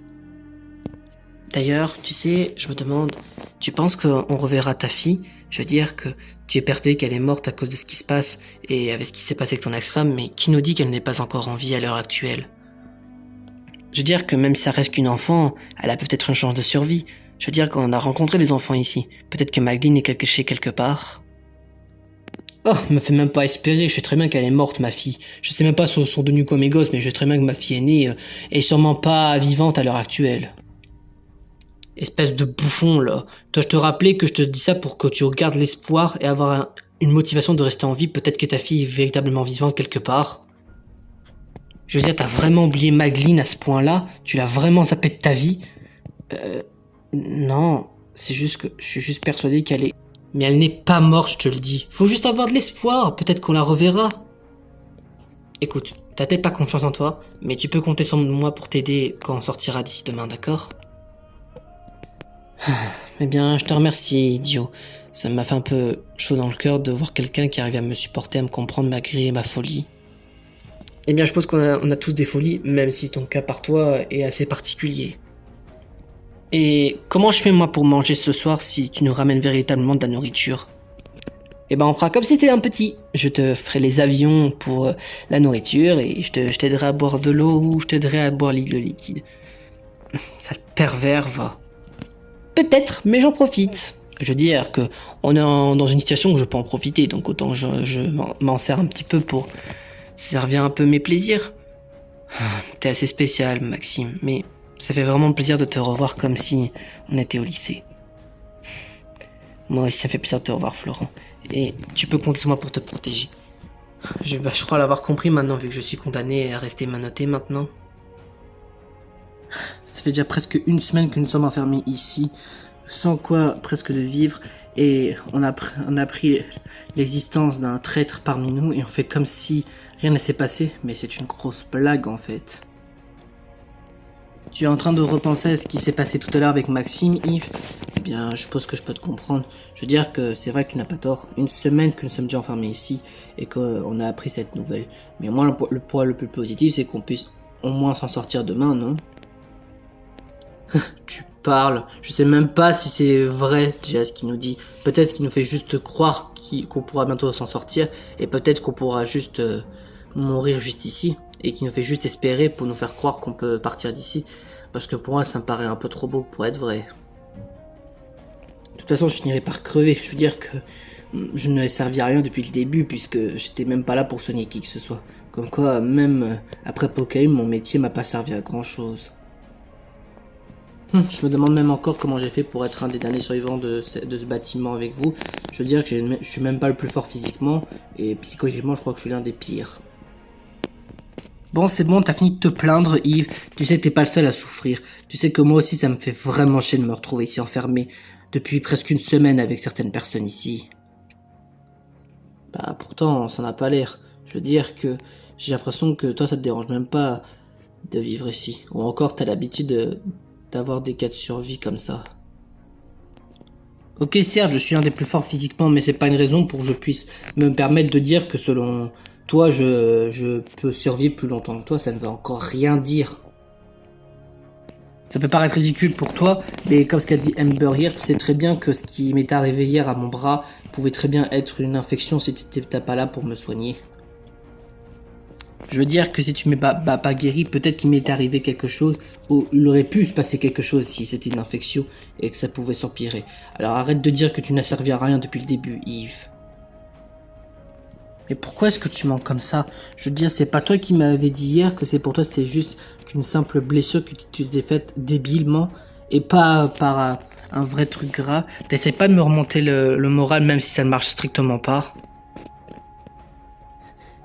D'ailleurs, tu sais, je me demande, tu penses qu'on reverra ta fille? Je veux dire que tu es persuadé qu'elle est morte à cause de ce qui se passe et avec ce qui s'est passé avec ton ex-femme, mais qui nous dit qu'elle n'est pas encore en vie à l'heure actuelle? Je veux dire que même si ça reste qu'une enfant, elle a peut-être une chance de survie. Je veux dire qu'on a rencontré des enfants ici. Peut-être que Magdalene est cachée quelque part. Oh, me fais même pas espérer, je sais très bien qu'elle est morte, ma fille. Je sais même pas si elles sont devenues comme mes gosses, mais je sais très bien que ma fille aînée est sûrement pas vivante à l'heure actuelle. Espèce de bouffon, là. Dois-je te rappeler que je te dis ça pour que tu regardes l'espoir et avoir une motivation de rester en vie, peut-être que ta fille est véritablement vivante quelque part. Je veux dire, t'as vraiment oublié Magdalene à ce point-là? Tu l'as vraiment zappé de ta vie? Non, c'est juste que je suis juste persuadé qu'elle est... Mais elle n'est pas morte, je te le dis. Faut juste avoir de l'espoir, peut-être qu'on la reverra. Écoute, t'as peut-être pas confiance en toi, mais tu peux compter sur moi pour t'aider quand on sortira d'ici demain, d'accord? Eh bien, je te remercie, idiot. Ça m'a fait un peu chaud dans le cœur de voir quelqu'un qui arrive à me supporter, à me comprendre malgré ma folie. Eh bien, je pense qu'on a tous des folies, même si ton cas par toi est assez particulier. Et comment je fais moi pour manger ce soir si tu nous ramènes véritablement de la nourriture? Eh ben on fera comme si t'étais un petit. Je te ferai les avions pour la nourriture et je t'aiderai à boire de l'eau ou je t'aiderai à boire le liquide. Ça pervers va. peut-être, mais j'en profite. Je veux dire que on est dans une situation où je peux en profiter, donc autant je m'en sers un petit peu pour servir un peu mes plaisirs. T'es assez spécial, Maxime, mais ça fait vraiment plaisir de te revoir comme si on était au lycée. Moi aussi, ça fait plaisir de te revoir, Florent. Et tu peux compter sur moi pour te protéger. Je crois l'avoir compris maintenant, vu que je suis condamné à rester menotté maintenant. Ça fait déjà presque une semaine que nous sommes enfermés ici, sans quoi presque de vivre, et on a pris l'existence d'un traître parmi nous, et on fait comme si rien ne s'est passé, mais c'est une grosse blague en fait. Tu es en train de repenser à ce qui s'est passé tout à l'heure avec Maxime, Yves? Eh bien, je pense que je peux te comprendre. Je veux dire que c'est vrai que tu n'as pas tort. Une semaine que nous sommes déjà enfermés ici, et qu'on a appris cette nouvelle. Mais moi, le point le plus positif, c'est qu'on puisse au moins s'en sortir demain, non? Tu parles. Je sais même pas si c'est vrai déjà ce qu'il nous dit. Peut-être qu'il nous fait juste croire qu'on pourra bientôt s'en sortir, et peut-être qu'on pourra juste mourir juste ici, et qu'il nous fait juste espérer pour nous faire croire qu'on peut partir d'ici. Parce que pour moi, ça me paraît un peu trop beau pour être vrai. De toute façon, je finirai par crever. Je veux dire que je ne servi à rien depuis le début, puisque j'étais même pas là pour soigner qui que ce soit. Comme quoi, même après Pokémon, mon métier m'a pas servi à grand chose. Je me demande même encore comment j'ai fait pour être un des derniers survivants de ce bâtiment avec vous. Je veux dire que je suis même pas le plus fort physiquement, et psychologiquement je crois que je suis l'un des pires. Bon, c'est bon, t'as fini de te plaindre, Yves. Tu sais que t'es pas le seul à souffrir. Tu sais que moi aussi ça me fait vraiment chier de me retrouver ici enfermé depuis presque une semaine avec certaines personnes ici. Bah pourtant, ça n'a pas l'air. Je veux dire que j'ai l'impression que toi ça te dérange même pas de vivre ici. Ou encore t'as l'habitude d'avoir des cas de survie comme ça. Ok, certes, je suis un des plus forts physiquement, mais c'est pas une raison pour que je puisse me permettre de dire que selon toi, je peux survivre plus longtemps que toi. Ça ne veut encore rien dire. Ça peut paraître ridicule pour toi, mais comme ce qu'a dit Amber hier, tu sais très bien que ce qui m'est arrivé hier à mon bras pouvait très bien être une infection si tu n'étais pas là pour me soigner. Je veux dire que si tu m'es pas guéri, peut-être qu'il m'est arrivé quelque chose, ou il aurait pu se passer quelque chose si c'était une infection et que ça pouvait s'empirer. Alors arrête de dire que tu n'as servi à rien depuis le début, Yves. Mais pourquoi est-ce que tu mens comme ça? Je veux dire, c'est pas toi qui m'avais dit hier que c'est pour toi c'est juste qu'une simple blessure que tu t'es faite débilement et pas par un vrai truc grave. T'essayes pas de me remonter le moral même si ça ne marche strictement pas.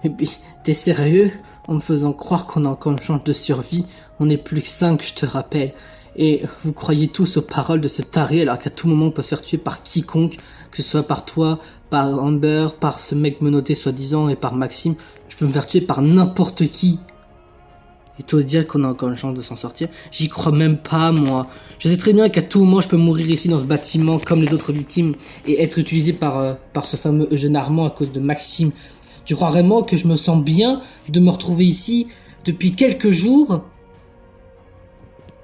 Et puis, t'es sérieux? En me faisant croire qu'on a encore une chance de survie, on n'est plus que 5, je te rappelle. Et vous croyez tous aux paroles de ce taré alors qu'à tout moment on peut se faire tuer par quiconque, que ce soit par toi, par Amber, par ce mec menotté soi-disant et par Maxime. Je peux me faire tuer par n'importe qui. Et t'oses dire qu'on a encore une chance de s'en sortir? J'y crois même pas, moi. Je sais très bien qu'à tout moment je peux mourir ici dans ce bâtiment comme les autres victimes et être utilisé par ce fameux Eugène Armand à cause de Maxime. Tu crois vraiment que je me sens bien de me retrouver ici depuis quelques jours?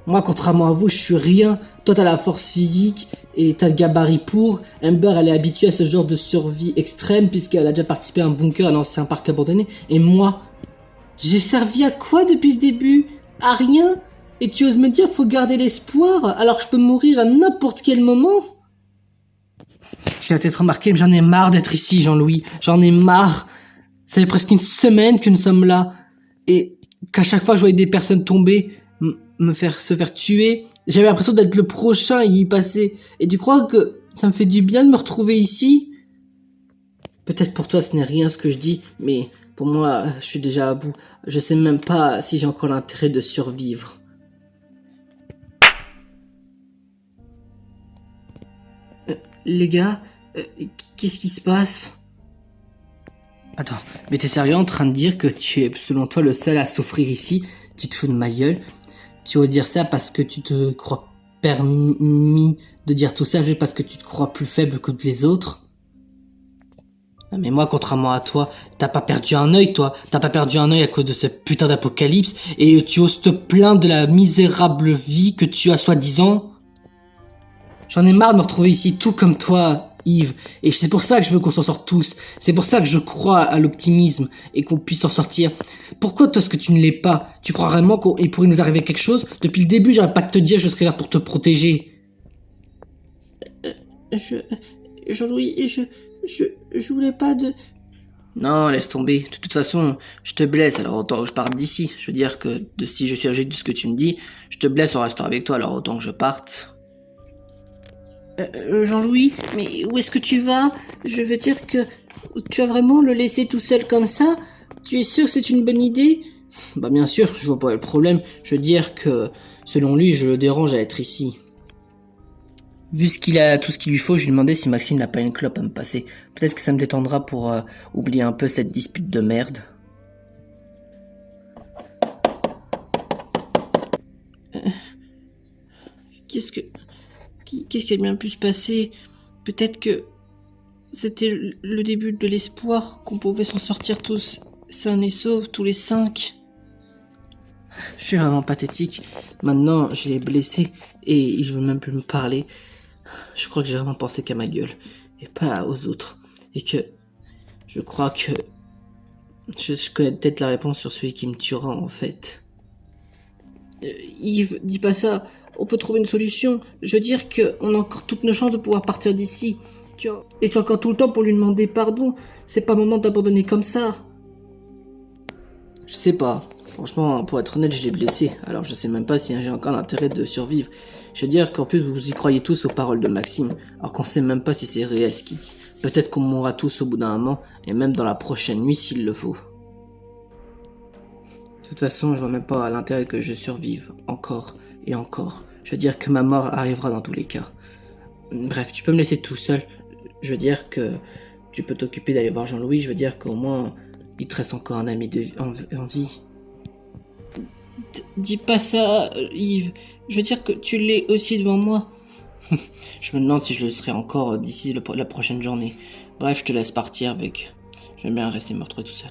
Moi, contrairement à vous, je suis rien. Toi, t'as la force physique et t'as le gabarit pour. Amber, elle est habituée à ce genre de survie extrême puisqu'elle a déjà participé à un bunker, à un ancien parc abandonné. Et moi, j'ai servi à quoi depuis le début? À rien? Et tu oses me dire faut garder l'espoir alors que je peux mourir à n'importe quel moment? Tu l'as peut-être remarqué, mais j'en ai marre d'être ici, Jean-Louis. J'en ai marre. Ça fait presque une semaine que nous sommes là. Et qu'à chaque fois je voyais des personnes tomber, se faire tuer, j'avais l'impression d'être le prochain à y passer. Et tu crois que ça me fait du bien de me retrouver ici? Peut-être pour toi ce n'est rien ce que je dis, mais pour moi je suis déjà à bout. Je sais même pas si j'ai encore l'intérêt de survivre. Les gars, qu'est-ce qui se passe? Attends, mais t'es sérieux en train de dire que tu es, selon toi, le seul à souffrir ici? Tu te fous de ma gueule? Tu veux dire ça parce que tu te crois permis de dire tout ça juste parce que tu te crois plus faible que les autres? Non mais moi, contrairement à toi, t'as pas perdu un œil, toi. T'as pas perdu un œil à cause de ce putain d'apocalypse et tu oses te plaindre de la misérable vie que tu as soi-disant? J'en ai marre de me retrouver ici tout comme toi, Yves, et c'est pour ça que je veux qu'on s'en sorte tous. C'est pour ça que je crois à l'optimisme et qu'on puisse s'en sortir. Pourquoi toi, est-ce que tu ne l'es pas? Tu crois vraiment qu'il pourrait nous arriver quelque chose? Depuis le début, j'arrête pas de te dire je serai là pour te protéger. Jean-Louis, je voulais pas de... Non, laisse tomber. De toute façon, je te blesse, alors autant que je parte d'ici. Je veux dire que si je suis logique de ce que tu me dis, je te blesse en restant avec toi, alors autant que je parte. Jean-Louis, mais où est-ce que tu vas? Je veux dire que tu vas vraiment le laisser tout seul comme ça? Tu es sûr que c'est une bonne idée? Bah bien sûr, je vois pas le problème. Je veux dire que, selon lui, je le dérange à être ici. Vu ce qu'il a, tout ce qu'il lui faut, je lui demandais si Maxime n'a pas une clope à me passer. Peut-être que ça me détendra pour oublier un peu cette dispute de merde. Qu'est-ce qui a bien pu se passer? Peut-être que c'était le début de l'espoir qu'on pouvait s'en sortir tous sains et saufs, tous les 5. Je suis vraiment pathétique. Maintenant, je l'ai blessé et il veut même plus me parler. Je crois que j'ai vraiment pensé qu'à ma gueule et pas aux autres. Et que je crois que je connais peut-être la réponse sur celui qui me tuera en fait. Yves, dis pas ça. On peut trouver une solution. Je veux dire qu'on a encore toutes nos chances de pouvoir partir d'ici. Et tu as encore tout le temps pour lui demander pardon. C'est pas le moment d'abandonner comme ça. Je sais pas. Franchement, pour être honnête, je l'ai blessé. Alors je sais même pas si j'ai encore l'intérêt de survivre. Je veux dire qu'en plus vous y croyez tous aux paroles de Maxime, alors qu'on sait même pas si c'est réel ce qu'il dit. Peut-être qu'on mourra tous au bout d'un moment, et même dans la prochaine nuit s'il le faut. De toute façon, je vois même pas l'intérêt que je survive, encore et encore. Je veux dire que ma mort arrivera dans tous les cas. Bref, tu peux me laisser tout seul. Je veux dire que tu peux t'occuper d'aller voir Jean-Louis, je veux dire qu'au moins, il te reste encore un ami en vie. Dis pas ça, Yves. Je veux dire que tu l'es aussi devant moi. Je me demande si je le serai encore d'ici la prochaine journée. Bref, je te laisse partir avec... J'aime bien rester me retrouver tout seul.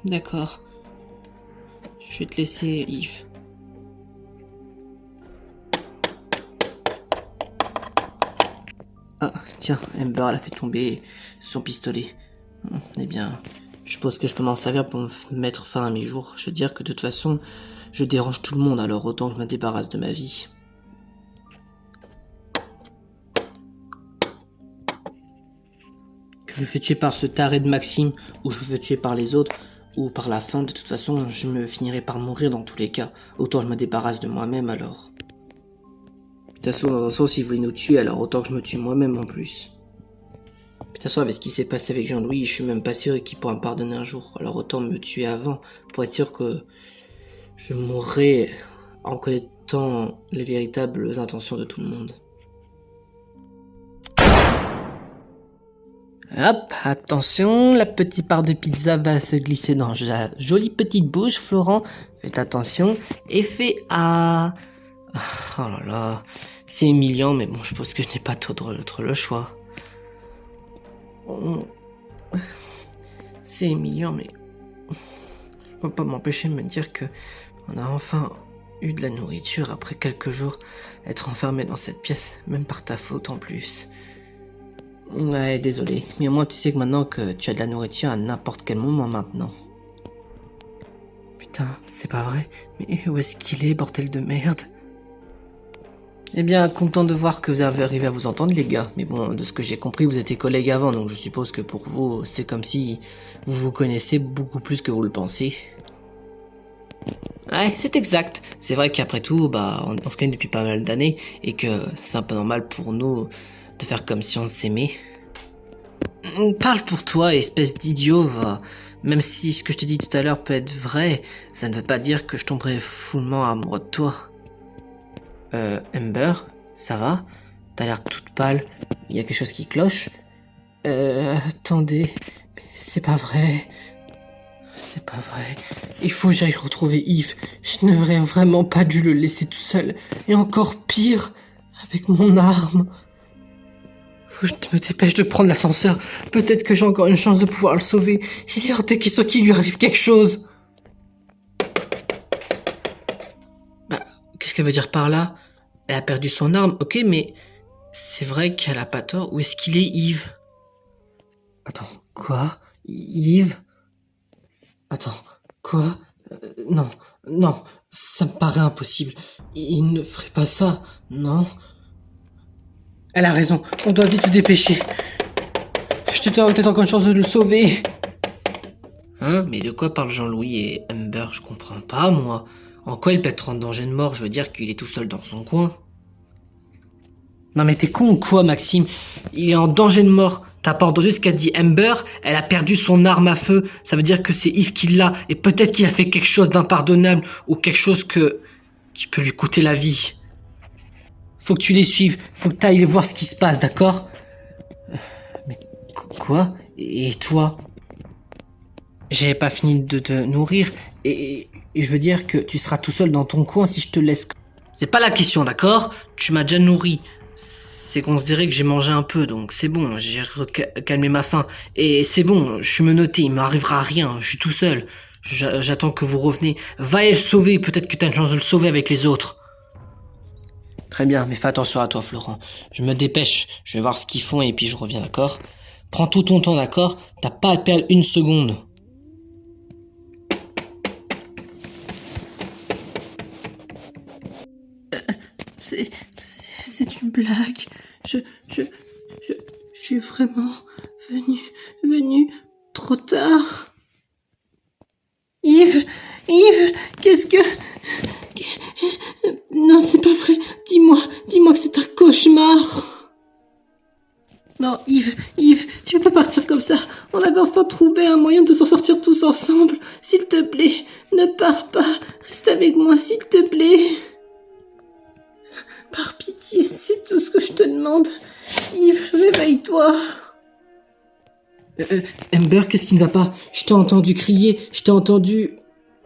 D'accord. Je vais te laisser, Yves. Ah, tiens, Amber, elle a fait tomber son pistolet. Eh bien, je suppose que je peux m'en servir pour me mettre fin à mes jours. Je veux dire que de toute façon, je dérange tout le monde, alors autant que je me débarrasse de ma vie. Que je me fais tuer par ce taré de Maxime, ou je me fais tuer par les autres, ou par la faim, de toute façon, je me finirai par mourir dans tous les cas. Autant je me débarrasse de moi-même alors. De toute façon, dans un sens, il voulait nous tuer, alors autant que je me tue moi-même en plus. De toute façon, avec ce qui s'est passé avec Jean-Louis, je suis même pas sûr qu'il pourra me pardonner un jour. Alors autant me tuer avant, pour être sûr que je mourrai en connaissant les véritables intentions de tout le monde. Hop, attention, la petite part de pizza va se glisser dans la jolie petite bouche, Florent. Faites attention. Et fais à... Oh là là, c'est humiliant, mais bon, je pense que je n'ai pas trop le choix. C'est humiliant, mais je peux pas m'empêcher de me dire que on a enfin eu de la nourriture après quelques jours être enfermé dans cette pièce, même par ta faute en plus. Ouais, désolé, mais au moins tu sais que maintenant que tu as de la nourriture à n'importe quel moment maintenant. Putain, c'est pas vrai, mais où est-ce qu'il est, bordel de merde? Eh bien, content de voir que vous avez arrivé à vous entendre, les gars. Mais bon, de ce que j'ai compris, vous étiez collègues avant, donc je suppose que pour vous, c'est comme si vous vous connaissez beaucoup plus que vous le pensez. Ouais, c'est exact. C'est vrai qu'après tout, on se connaît depuis pas mal d'années, et que c'est un peu normal pour nous de faire comme si on s'aimait. Parle pour toi, espèce d'idiot, va. Même si ce que je t'ai dit tout à l'heure peut être vrai, ça ne veut pas dire que je tomberai foulement amoureux de toi. Amber, ça va? T'as l'air toute pâle. Il y a quelque chose qui cloche? Attendez. C'est pas vrai. C'est pas vrai. Il faut que j'aille retrouver Yves. Je n'aurais vraiment pas dû le laisser tout seul. Et encore pire, avec mon arme. Faut que je me dépêche de prendre l'ascenseur. Peut-être que j'ai encore une chance de pouvoir le sauver. Il est hors de question qu'il lui arrive quelque chose. Qu'est-ce qu'elle veut dire par là? Elle a perdu son arme, ok, mais c'est vrai qu'elle a pas tort. Où est-ce qu'il est, Yves? Attends, quoi? Yves? Attends, quoi? Non, non, ça me paraît impossible. Il ne ferait pas ça, non? Elle a raison, on doit vite se dépêcher. Je te donne peut-être encore une chance de le sauver. Hein? Mais de quoi parlent Jean-Louis et Amber? Je comprends pas, moi. En quoi il peut être en danger de mort? Je veux dire qu'il est tout seul dans son coin. Non mais t'es con ou quoi, Maxime? Il est en danger de mort. T'as pas entendu ce qu'a dit Amber? Elle a perdu son arme à feu. Ça veut dire que c'est Yves qui l'a. Et peut-être qu'il a fait quelque chose d'impardonnable. Ou quelque chose qui peut lui coûter la vie. Faut que tu les suives. Faut que t'ailles voir ce qui se passe, d'accord? Mais quoi? Et toi? J'avais pas fini de te nourrir. Et je veux dire que tu seras tout seul dans ton coin si je te laisse. C'est pas la question, d'accord? Tu m'as déjà nourri. C'est considéré que j'ai mangé un peu, donc c'est bon, j'ai calmé ma faim. Et c'est bon, je suis menotté, il m'arrivera rien, je suis tout seul. J'attends que vous reveniez. Va et le sauver, peut-être que t'as une chance de le sauver avec les autres. Très bien, mais fais attention à toi, Florent. Je me dépêche, je vais voir ce qu'ils font et puis je reviens, d'accord? Prends tout ton temps, d'accord? T'as pas à perdre une seconde. C'est une blague. Je suis vraiment venu trop tard. Yves, qu'est-ce que... Non, c'est pas vrai. Dis-moi que c'est un cauchemar. Non, Yves, tu peux pas partir comme ça. On avait enfin trouvé un moyen de s'en sortir tous ensemble. S'il te plaît, ne pars pas. Reste avec moi, s'il te plaît. Par pitié, c'est tout ce que je te demande. Yves, réveille-toi. Amber, qu'est-ce qui ne va pas? Je t'ai entendu crier, je t'ai entendu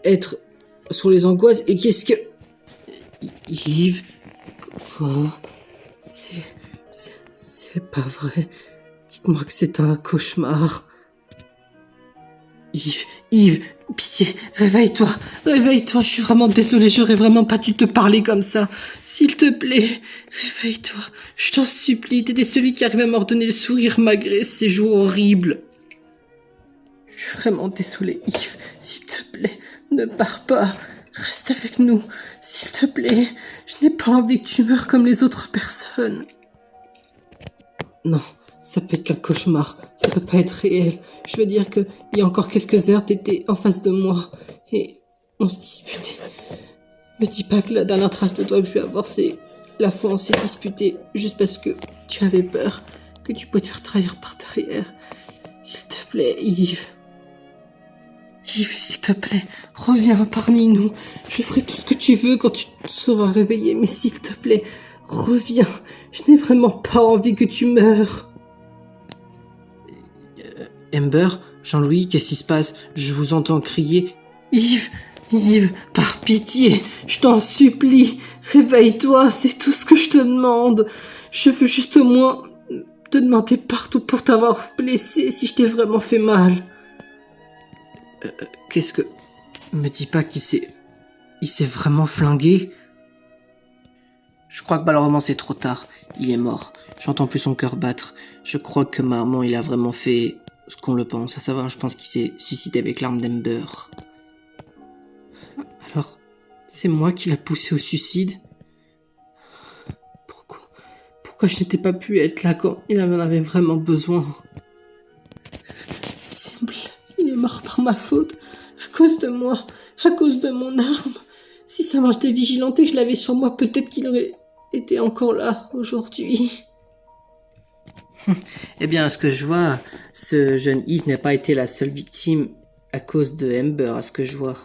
être sur les angoisses, et qu'est-ce que... Yves, quoi? C'est pas vrai. Dites-moi que c'est un cauchemar. Yves, pitié, réveille-toi, je suis vraiment désolé, j'aurais vraiment pas dû te parler comme ça. S'il te plaît, réveille-toi, je t'en supplie, t'étais celui qui arrivait à m'ordonner le sourire malgré ces jours horribles. Je suis vraiment désolé, Yves, s'il te plaît, ne pars pas, reste avec nous, s'il te plaît, je n'ai pas envie que tu meurs comme les autres personnes. Non. Ça peut être qu'un cauchemar, ça peut pas être réel. Je veux dire que il y a encore quelques heures, t'étais en face de moi et on se disputait. Me dis pas que la dernière trace de toi que je vais avoir, c'est la fois où on s'est disputé juste parce que tu avais peur que tu pouvais te faire trahir par derrière. S'il te plaît, Yves. Yves, s'il te plaît, reviens parmi nous. Je ferai tout ce que tu veux quand tu te seras réveillé, mais s'il te plaît, reviens. Je n'ai vraiment pas envie que tu meures. Amber, Jean-Louis, qu'est-ce qui se passe? Je vous entends crier. Yves, par pitié, je t'en supplie, réveille-toi, c'est tout ce que je te demande. Je veux juste au moins te demander pardon pour t'avoir blessé si je t'ai vraiment fait mal. Qu'est-ce que... Me dis pas qu'il s'est... Il s'est vraiment flingué? Je crois que malheureusement c'est trop tard. Il est mort. J'entends plus son cœur battre. Je crois que maman, il a vraiment fait... ce qu'on le pense, à savoir, je pense qu'il s'est suicidé avec l'arme d'Amber. Alors, c'est moi qui l'a poussé au suicide? Pourquoi je n'étais pas pu être là quand il en avait vraiment besoin? Simple, il est mort par ma faute, à cause de moi, à cause de mon arme. Si sa main était vigilante et que je l'avais sur moi, peut-être qu'il aurait été encore là aujourd'hui. Eh bien, à ce que je vois, ce jeune Yves n'a pas été la seule victime à cause de Amber, à ce que je vois.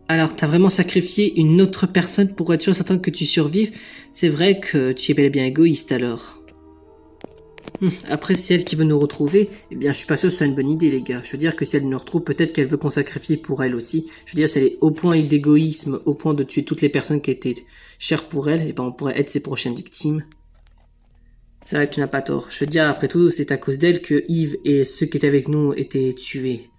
Alors, t'as vraiment sacrifié une autre personne pour être sûr et certain que tu survives? C'est vrai que tu es bel et bien égoïste, alors. Après, si c'est elle qui veut nous retrouver, eh bien, je suis pas sûr que ce soit une bonne idée, les gars. Je veux dire que si elle nous retrouve, peut-être qu'elle veut qu'on sacrifie pour elle aussi. Je veux dire, si elle est au point d'égoïsme, au point de tuer toutes les personnes qui étaient chères pour elle, eh ben, on pourrait être ses prochaines victimes. C'est vrai que tu n'as pas tort. Je veux dire, après tout, c'est à cause d'elle que Yves et ceux qui étaient avec nous étaient tués.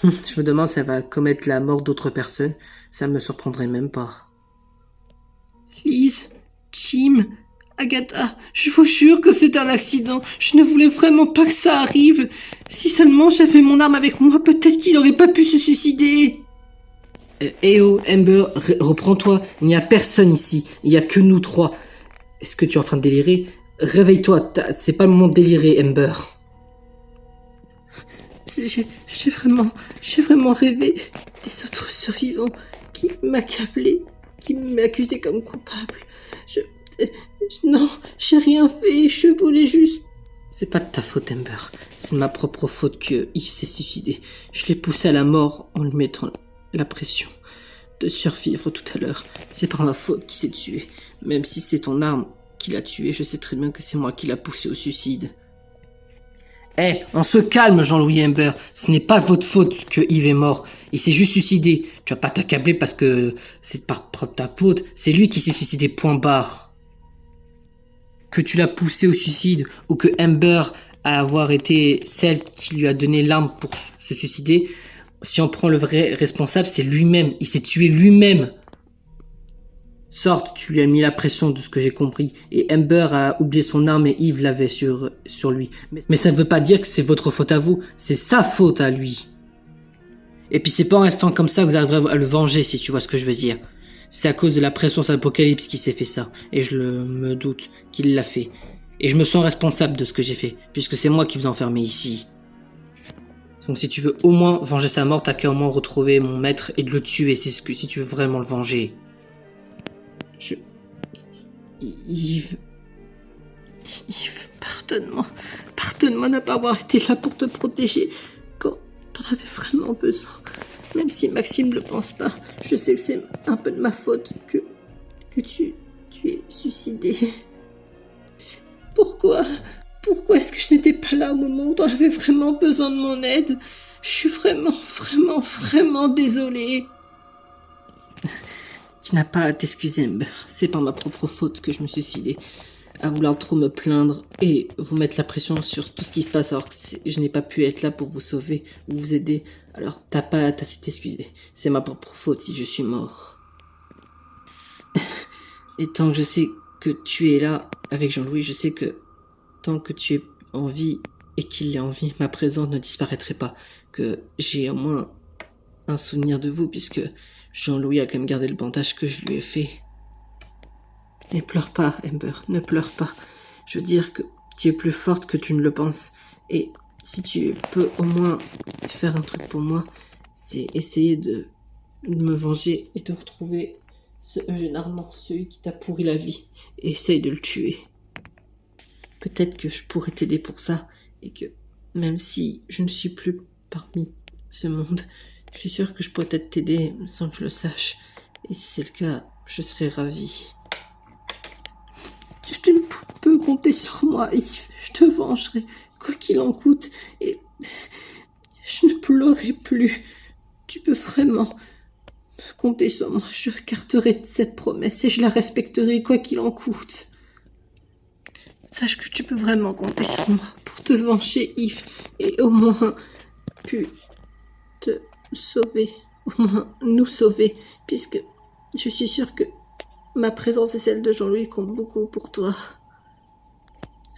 Je me demande si elle va commettre la mort d'autres personnes. Ça me surprendrait même pas. Lise, Jim, Agatha, je vous jure que c'est un accident. Je ne voulais vraiment pas que ça arrive. Si seulement j'avais mon arme avec moi, peut-être qu'il n'aurait pas pu se suicider. Eh oh, Amber, reprends-toi. Il n'y a personne ici. Il n'y a que nous trois. Est-ce que tu es en train de délirer? Réveille-toi, c'est pas le moment de délirer, Amber. J'ai vraiment rêvé des autres survivants qui m'accablaient, qui m'accusaient comme coupable. Non, j'ai rien fait, je voulais juste... C'est pas de ta faute, Amber. C'est de ma propre faute que Yves s'est suicidé. Je l'ai poussé à la mort en lui mettant la pression de survivre tout à l'heure. C'est par ma faute qu'il s'est tué. Même si c'est ton arme qui l'a tué, je sais très bien que c'est moi qui l'a poussé au suicide. Eh, on se calme, Jean-Louis Amber. Ce n'est pas votre faute que Yves est mort. Il s'est juste suicidé. Tu vas pas t'accabler parce que c'est par ta faute. C'est lui qui s'est suicidé, point barre. Que tu l'as poussé au suicide ou que Amber a avoir été celle qui lui a donné l'arme pour se suicider, si on prend le vrai responsable, c'est lui-même. Il s'est tué lui-même. Sorte, tu lui as mis la pression de ce que j'ai compris. Et Amber a oublié son arme et Yves l'avait sur lui. Mais ça ne veut pas dire que c'est votre faute à vous. C'est sa faute à lui. Et puis c'est pas en restant comme ça que vous arriverez à le venger, si tu vois ce que je veux dire. C'est à cause de la pression sur l'Apocalypse qu'il s'est fait ça. Et je me doute qu'il l'a fait. Et je me sens responsable de ce que j'ai fait, puisque c'est moi qui vous ai enfermé ici. Donc si tu veux au moins venger sa mort, t'as qu'à au moins retrouver mon maître et de le tuer, si tu veux vraiment le venger. Yves, pardonne-moi. Pardonne-moi de ne pas avoir été là pour te protéger quand t'en avais vraiment besoin. Même si Maxime ne le pense pas, je sais que c'est un peu de ma faute que tu es suicidé. Pourquoi est-ce que je n'étais pas là au moment où t'en avais vraiment besoin de mon aide? Je suis vraiment désolée. Tu n'as pas à t'excuser, Amber. C'est par ma propre faute que je me suis suicidé. À vouloir trop me plaindre et vous mettre la pression sur tout ce qui se passe alors que je n'ai pas pu être là pour vous sauver ou vous aider. Alors, t'as pas à t'excuser. C'est ma propre faute si je suis mort. Et tant que je sais que tu es là avec Jean-Louis, je sais que tant que tu es en vie et qu'il est en vie, ma présence ne disparaîtrait pas. Que j'ai au moins un souvenir de vous puisque Jean-Louis a quand même gardé le bandage que je lui ai fait. Ne pleure pas, Amber, ne pleure pas. Je veux dire que tu es plus forte que tu ne le penses. Et si tu peux au moins faire un truc pour moi, c'est essayer de me venger et de retrouver ce Eugène Armand, celui qui t'a pourri la vie. Et essaye de le tuer. Peut-être que je pourrais t'aider pour ça. Et que même si je ne suis plus parmi ce monde, je suis sûre que je pourrais peut-être t'aider sans que je le sache. Et si c'est le cas, je serais ravie. Tu ne peux compter sur moi, Yves. Je te vengerai, quoi qu'il en coûte. Et je ne pleurerai plus. Tu peux vraiment compter sur moi. Je garderai cette promesse et je la respecterai, quoi qu'il en coûte. Sache que tu peux vraiment compter sur moi pour te venger, Yves. Et au moins, puis te sauver. Au moins, nous sauver. Puisque je suis sûre que ma présence et celle de Jean-Louis comptent beaucoup pour toi.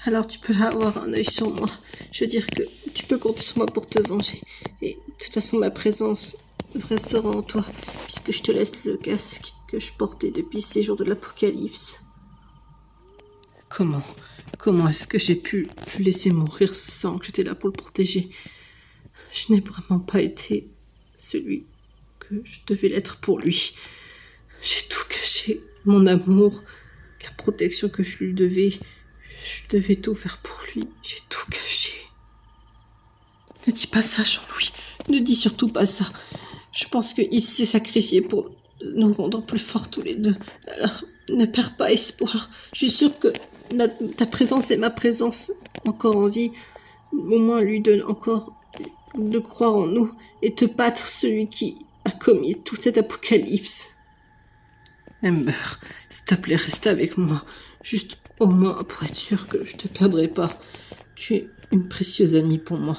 Alors tu peux avoir un œil sur moi. Je veux dire que tu peux compter sur moi pour te venger. Et de toute façon, ma présence restera en toi, puisque je te laisse le casque que je portais depuis ces jours de l'Apocalypse. Comment est-ce que j'ai pu le laisser mourir sans que j'étais là pour le protéger? Je n'ai vraiment pas été celui que je devais l'être pour lui. J'ai tout caché, mon amour, la protection que je lui devais. Je devais tout faire pour lui. J'ai tout caché. Ne dis pas ça, Jean-Louis. Ne dis surtout pas ça. Je pense qu'il s'est sacrifié pour nous rendre plus forts tous les deux. Alors, ne perds pas espoir. Je suis sûre que ta présence et ma présence, encore en vie, au moins lui donne encore de croire en nous et te battre celui qui a commis toute cette apocalypse. Amber, s'il te plaît, reste avec moi. Juste au moins pour être sûr que je te perdrai pas. Tu es une précieuse amie pour moi.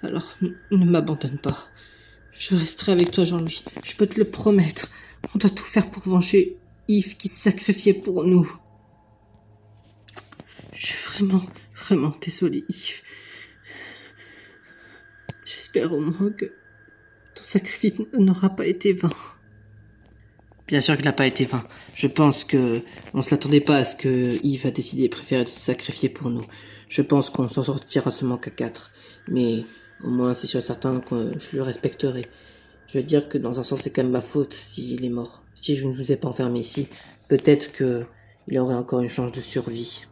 Alors ne m'abandonne pas. Je resterai avec toi, Jean-Louis. Je peux te le promettre. On doit tout faire pour venger Yves qui se sacrifiait pour nous. Je suis vraiment désolée, Yves. J'espère au moins que ton sacrifice n'aura pas été vain. Bien sûr qu'il n'a pas été vain. Je pense que on se l'attendait pas à ce que Yves a décidé de préférer se sacrifier pour nous. Je pense qu'on s'en sortira seulement qu'à 4. Mais au moins c'est sûr et certain que je le respecterai. Je veux dire que dans un sens c'est quand même ma faute s'il est mort. Si je ne vous ai pas enfermé ici, peut-être que il aurait encore une chance de survie.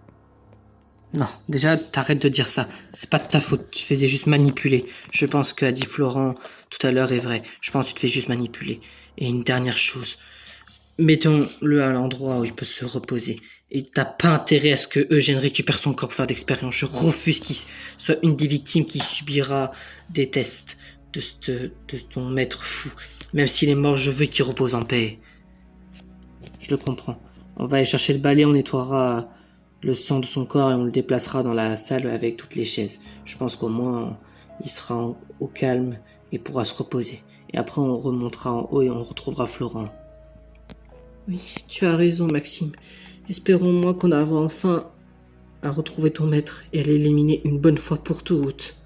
Non, déjà, t'arrêtes de dire ça. C'est pas de ta faute, tu te faisais juste manipuler. Je pense que a dit Florent tout à l'heure est vrai. Je pense que tu te fais juste manipuler. Et une dernière chose, mettons-le à l'endroit où il peut se reposer. Et t'as pas intérêt à ce que Eugène récupère son corps pour faire d'expérience. Je refuse qu'il soit une des victimes qui subira des tests de ton maître fou. Même s'il est mort, je veux qu'il repose en paix. Je le comprends. On va aller chercher le balai, on nettoiera le sang de son corps et on le déplacera dans la salle avec toutes les chaises. Je pense qu'au moins il sera au calme et pourra se reposer. Et après on remontera en haut et on retrouvera Florent. Oui, tu as raison Maxime. Espérons-moi qu'on arrivera enfin à retrouver ton maître et à l'éliminer une bonne fois pour toutes.